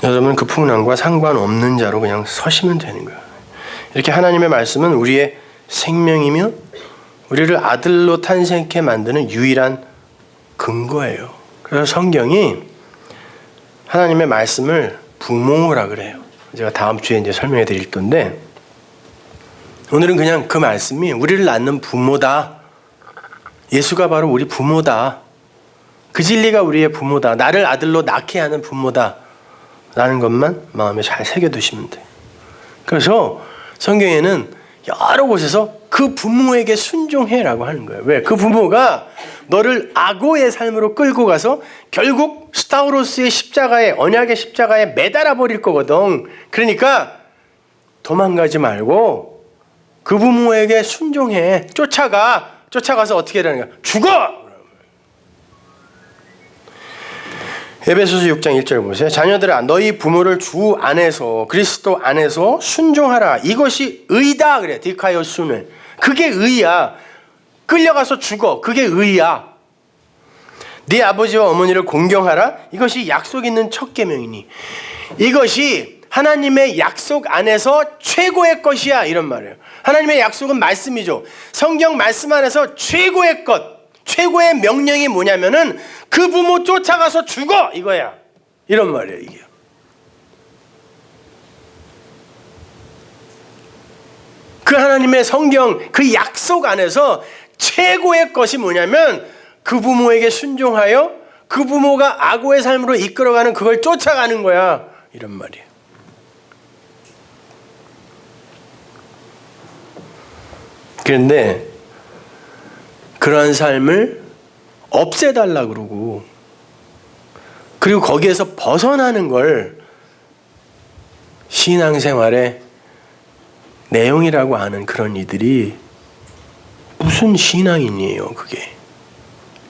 여러분, 그 풍랑과 상관없는 자로 그냥 서시면 되는 거예요. 이렇게 하나님의 말씀은 우리의 생명이며 우리를 아들로 탄생케 만드는 유일한 근거예요. 그래서 성경이 하나님의 말씀을 부모라 그래요. 제가 다음 주에 이제 설명해 드릴 건데, 오늘은 그냥 그 말씀이 우리를 낳는 부모다. 예수가 바로 우리 부모다. 그 진리가 우리의 부모다. 나를 아들로 낳게 하는 부모다 라는 것만 마음에 잘 새겨두시면 돼요. 그래서 성경에는 여러 곳에서 그 부모에게 순종해라고 하는 거예요. 왜? 그 부모가 너를 악오의 삶으로 끌고 가서 결국 스타우로스의 십자가에, 언약의 십자가에 매달아 버릴 거거든. 그러니까 도망가지 말고 그 부모에게 순종해. 쫓아가서 어떻게 하라는 거야? 죽어! 에베소서 6장 1절 보세요. 자녀들아, 너희 부모를 주 안에서, 그리스도 안에서 순종하라. 이것이 의다 그래. 디카이오스는. 그게 의야. 끌려가서 죽어. 그게 의야. 네 아버지와 어머니를 공경하라. 이것이 약속 있는 첫 계명이니. 이것이 하나님의 약속 안에서 최고의 것이야, 이런 말이에요. 하나님의 약속은 말씀이죠. 성경 말씀 안에서 최고의 것, 최고의 명령이 뭐냐면은 그 부모 쫓아가서 죽어, 이거야. 이런 말이에요, 이게. 그 하나님의 성경, 그 약속 안에서 최고의 것이 뭐냐면 그 부모에게 순종하여 그 부모가 악고의 삶으로 이끌어가는 그걸 쫓아가는 거야. 이런 말이에요. 그런데 그러한 삶을 없애달라 그러고, 그리고 거기에서 벗어나는 걸 신앙생활의 내용이라고 하는 그런 이들이 무슨 신앙인이에요, 그게.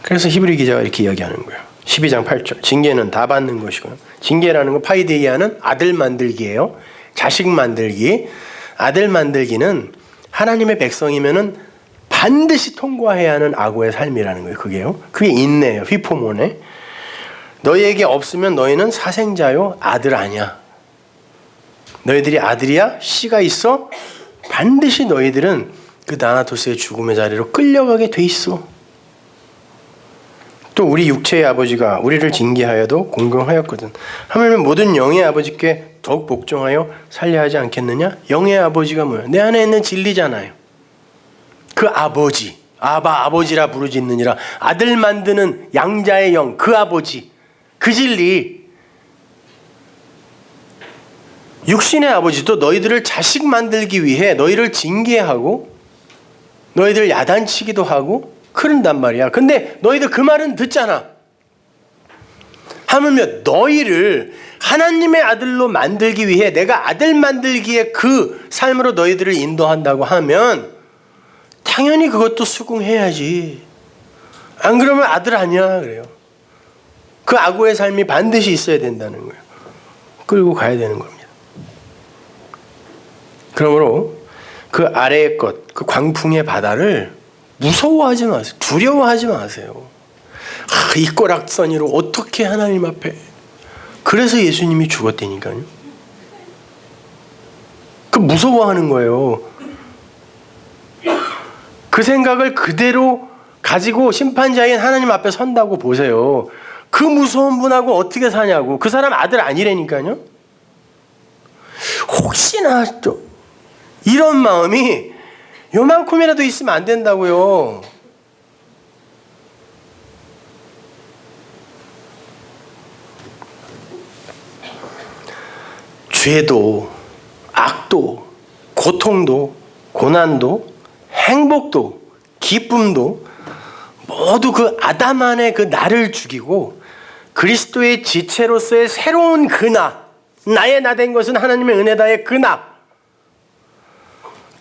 그래서 히브리 기자가 이렇게 이야기하는 거예요. 12장 8절. 징계는 다 받는 것이고, 징계라는 건 파이데이아는 아들 만들기예요. 자식 만들기. 아들 만들기는 하나님의 백성이면은 반드시 통과해야 하는 악고의 삶이라는 거예요. 그게요. 그게 인내예요. 휘포모네. 너희에게 없으면 너희는 사생자요, 아들 아니야. 너희들이 아들이야? 씨가 있어? 반드시 너희들은 그 다나토스의 죽음의 자리로 끌려가게 돼 있어. 또 우리 육체의 아버지가 우리를 징계하여도 공경하였거든. 하물며 모든 영의 아버지께 더욱 복종하여 살려 하지 않겠느냐? 영의 아버지가 뭐야? 내 안에 있는 진리잖아요. 그 아버지, 아버지라 부르짖느니라. 아들 만드는 양자의 영, 그 아버지, 그 진리. 육신의 아버지도 너희들을 자식 만들기 위해 너희를 징계하고 너희들 야단치기도 하고 그런단 말이야. 근데 너희들 그 말은 듣잖아. 하물며 너희를 하나님의 아들로 만들기 위해 내가 아들 만들기에 그 삶으로 너희들을 인도한다고 하면 당연히 그것도 수긍해야지. 안 그러면 아들 아니야 그래요. 그 악고의 삶이 반드시 있어야 된다는 거예요. 끌고 가야 되는 겁니다. 그러므로 그 아래의 것, 그 광풍의 바다를 무서워하지 마세요. 두려워하지 마세요. 이 꼬락서니로 어떻게 하나님 앞에. 그래서 예수님이 죽었다니까요. 그 무서워하는 거예요. 그 생각을 그대로 가지고 심판자인 하나님 앞에 선다고 보세요. 그 무서운 분하고 어떻게 사냐고. 그 사람 아들 아니라니까요. 혹시나 또 이런 마음이 요만큼이라도 있으면 안 된다고요. 죄도, 악도, 고통도, 고난도, 행복도, 기쁨도 모두 그 아담 안에 그 나를 죽이고 그리스도의 지체로서의 새로운 그 나의 나 된 것은 하나님의 은혜다의 그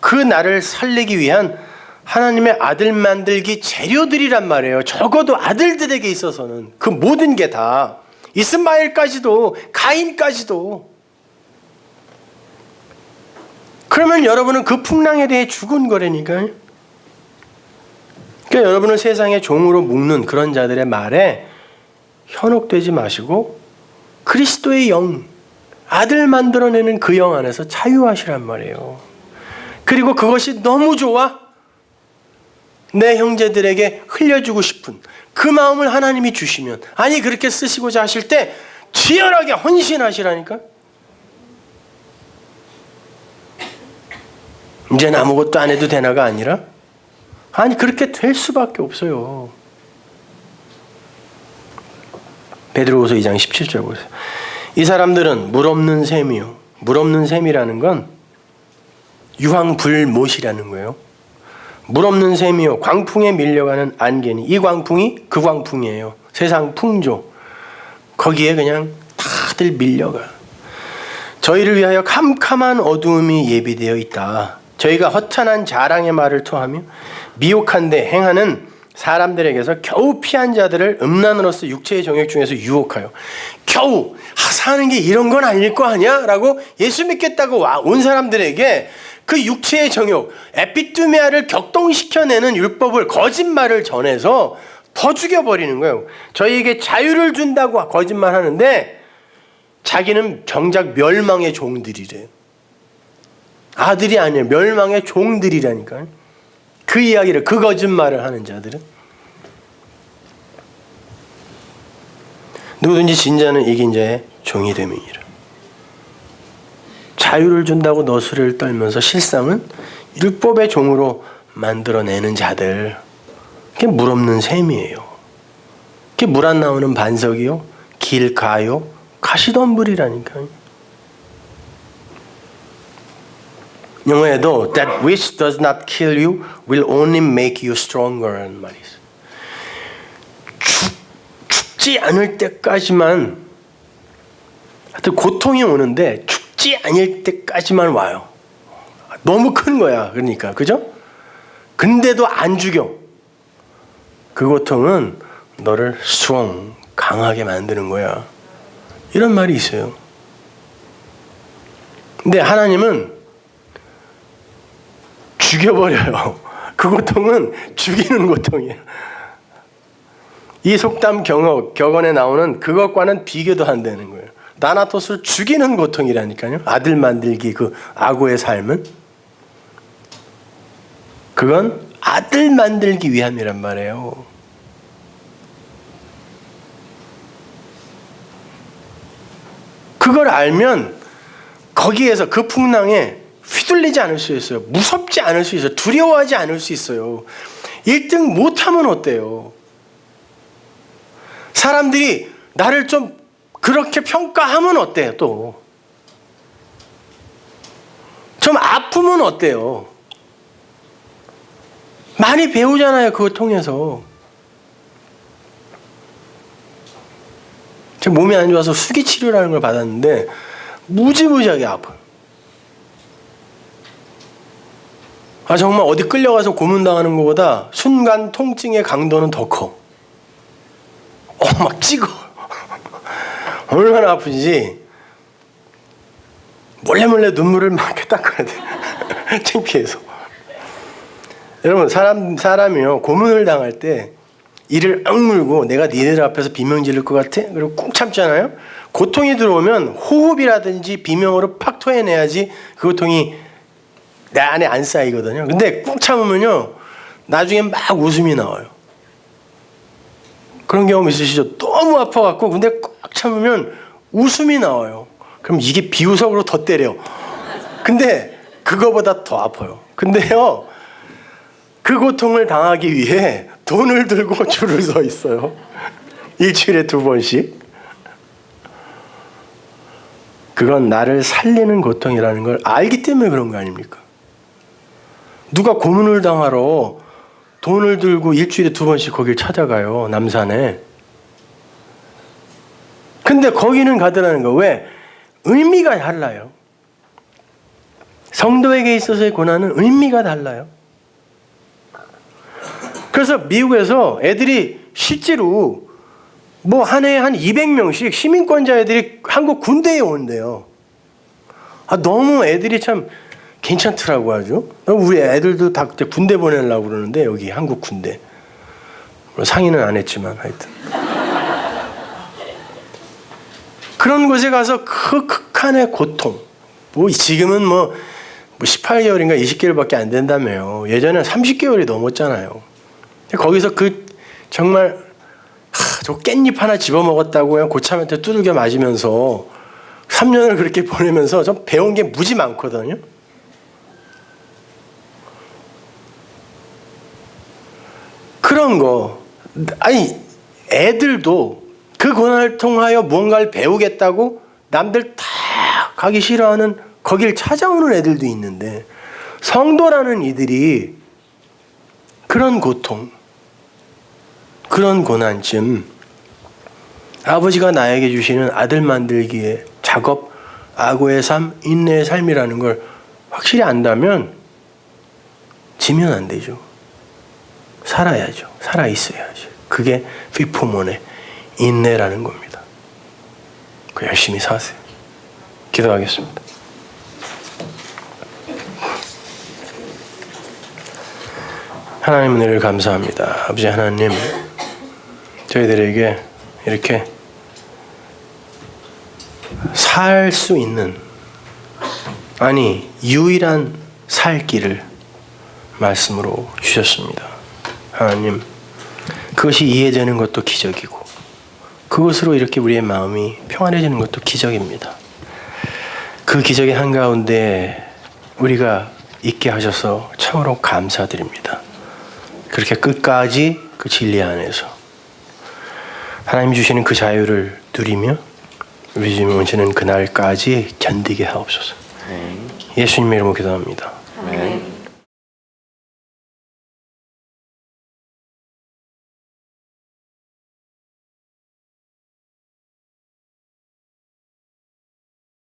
그 나를 살리기 위한 하나님의 아들 만들기 재료들이란 말이에요. 적어도 아들들에게 있어서는 그 모든 게 다, 이스마엘까지도, 가인까지도. 그러면 여러분은 그 풍랑에 대해 죽은 거라니까요. 그러니까 여러분은 세상의 종으로 묶는 그런 자들의 말에 현혹되지 마시고 그리스도의 영, 아들 만들어내는 그 영 안에서 자유하시란 말이에요. 그리고 그것이 너무 좋아 내 형제들에게 흘려주고 싶은 그 마음을 하나님이 주시면, 아니 그렇게 쓰시고자 하실 때 치열하게 헌신하시라니까. 이제는 아무것도 안 해도 되나가 아니라, 아니 그렇게 될 수밖에 없어요. 베드로후서 2장 17절 보세요. 이 사람들은 물 없는 샘이요. 물 없는 샘이라는 건 유황불못이라는 거예요. 물 없는 샘이요. 광풍에 밀려가는 안개니. 이 광풍이 그 광풍이에요. 세상 풍조. 거기에 그냥 다들 밀려가. 저희를 위하여 캄캄한 어두움이 예비되어 있다. 저희가 허탄한 자랑의 말을 토하며 미혹한데 행하는 사람들에게서 겨우 피한 자들을 음란으로서 육체의 정욕 중에서 유혹하여 겨우 사는 게 이런 건 아닐 거 아니야? 라고 예수 믿겠다고 온 사람들에게 그 육체의 정욕, 에피투메아를 격동시켜내는 율법을, 거짓말을 전해서 더 죽여버리는 거예요. 저희에게 자유를 준다고 거짓말하는데 자기는 정작 멸망의 종들이래요. 아들이 아니에요. 멸망의 종들이라니까요. 그 이야기를, 그 거짓말을 하는 자들은. 누구든지 진자는 이긴 자의 종이 됨이니라. 자유를 준다고 너스레를 떨면서 실상은 율법의 종으로 만들어내는 자들, 그게 물 없는 샘이에요. 그게 물 안 나오는 반석이요, 길 가요, 가시덤불이라니까요. 영어에도 that which does not kill you will only make you stronger 라는 말이 있어요. 죽지 않을 때까지만, 하여튼 고통이 오는데 죽지 않을 때까지만 와요. 너무 큰 거야. 그러니까, 그죠? 근데도 안 죽여. 그 고통은 너를 strong, 강하게 만드는 거야. 이런 말이 있어요. 근데 하나님은 죽여버려요. 그 고통은 죽이는 고통이에요. 이 속담 격언에 나오는 그것과는 비교도 안 되는 거예요. 나나토스를 죽이는 고통이라니까요. 아들 만들기, 그 아고의 삶은. 그건 아들 만들기 위함이란 말이에요. 그걸 알면 거기에서 그 풍랑에 휘둘리지 않을 수 있어요. 무섭지 않을 수 있어요. 두려워하지 않을 수 있어요. 1등 못하면 어때요? 사람들이 나를 좀 그렇게 평가하면 어때요? 또 좀 아프면 어때요? 많이 배우잖아요. 그거 통해서. 제 몸이 안 좋아서 수기 치료라는 걸 받았는데 무지무지하게 아파요. 정말 어디 끌려가서 고문당하는 것보다 순간 통증의 강도는 더 커. 막 찍어. 얼마나 아픈지 몰래 눈물을 막 이렇게 닦아야 돼. 창피해서. 여러분, 사람이요, 고문을 당할 때 이를 악물고 내가 니들 앞에서 비명 지를 것 같아? 그리고 꾹 참잖아요. 고통이 들어오면 호흡이라든지 비명으로 팍 토해내야지 그 고통이 내 안에 안 쌓이거든요. 근데 꾹 참으면요, 나중에 막 웃음이 나와요. 그런 경험 있으시죠? 너무 아파갖고 근데 꾹 참으면 웃음이 나와요. 그럼 이게 비웃음으로 더 때려. 근데 그거보다 더 아파요. 근데요, 그 고통을 당하기 위해 돈을 들고 줄을 서 있어요. 일주일에 2번씩. 그건 나를 살리는 고통이라는 걸 알기 때문에 그런 거 아닙니까? 누가 고문을 당하러 돈을 들고 일주일에 2번씩 거길 찾아가요, 남산에. 근데 거기는 가더라는 거. 왜? 의미가 달라요. 성도에게 있어서의 고난은 의미가 달라요. 그래서 미국에서 애들이 실제로 뭐 한 해에 한 200명씩 시민권자 애들이 한국 군대에 온대요. 너무 애들이 참 괜찮더라고 아주. 우리 애들도 다 군대 보내려고 그러는데, 여기 한국 군대. 상의는 안 했지만 하여튼. 그런 곳에 가서 그 극한의 고통. 지금은 뭐 18개월인가 20개월밖에 안 된다며요. 예전에 30개월이 넘었잖아요. 거기서 정말 저 깻잎 하나 집어먹었다고 그냥 고참한테 두들겨 맞으면서 3년을 그렇게 보내면서 좀 배운 게 무지 많거든요. 그런 거. 애들도 그 고난을 통하여 무언가를 배우겠다고 남들 다 가기 싫어하는 거길 찾아오는 애들도 있는데, 성도라는 이들이 그런 고통, 그런 고난쯤 아버지가 나에게 주시는 아들 만들기의 작업, 아고의 삶, 인내의 삶이라는 걸 확실히 안다면 지면 안 되죠. 살아야죠. 살아있어야죠. 그게 피포몬의 인내라는 겁니다. 그 열심히 사세요. 기도하겠습니다. 하나님 은혜를 감사합니다. 아버지 하나님, 저희들에게 이렇게 살 수 있는, 유일한 살 길을 말씀으로 주셨습니다. 하나님, 그것이 이해되는 것도 기적이고 그것으로 이렇게 우리의 마음이 평안해지는 것도 기적입니다. 그 기적의 한가운데 우리가 있게 하셔서 참으로 감사드립니다. 그렇게 끝까지 그 그 진리 안에서 하나님이 주시는 그 자유를 누리며 우리 주님 오시는 그날까지 견디게 하옵소서. 예수님의 이름으로 기도합니다. 아멘.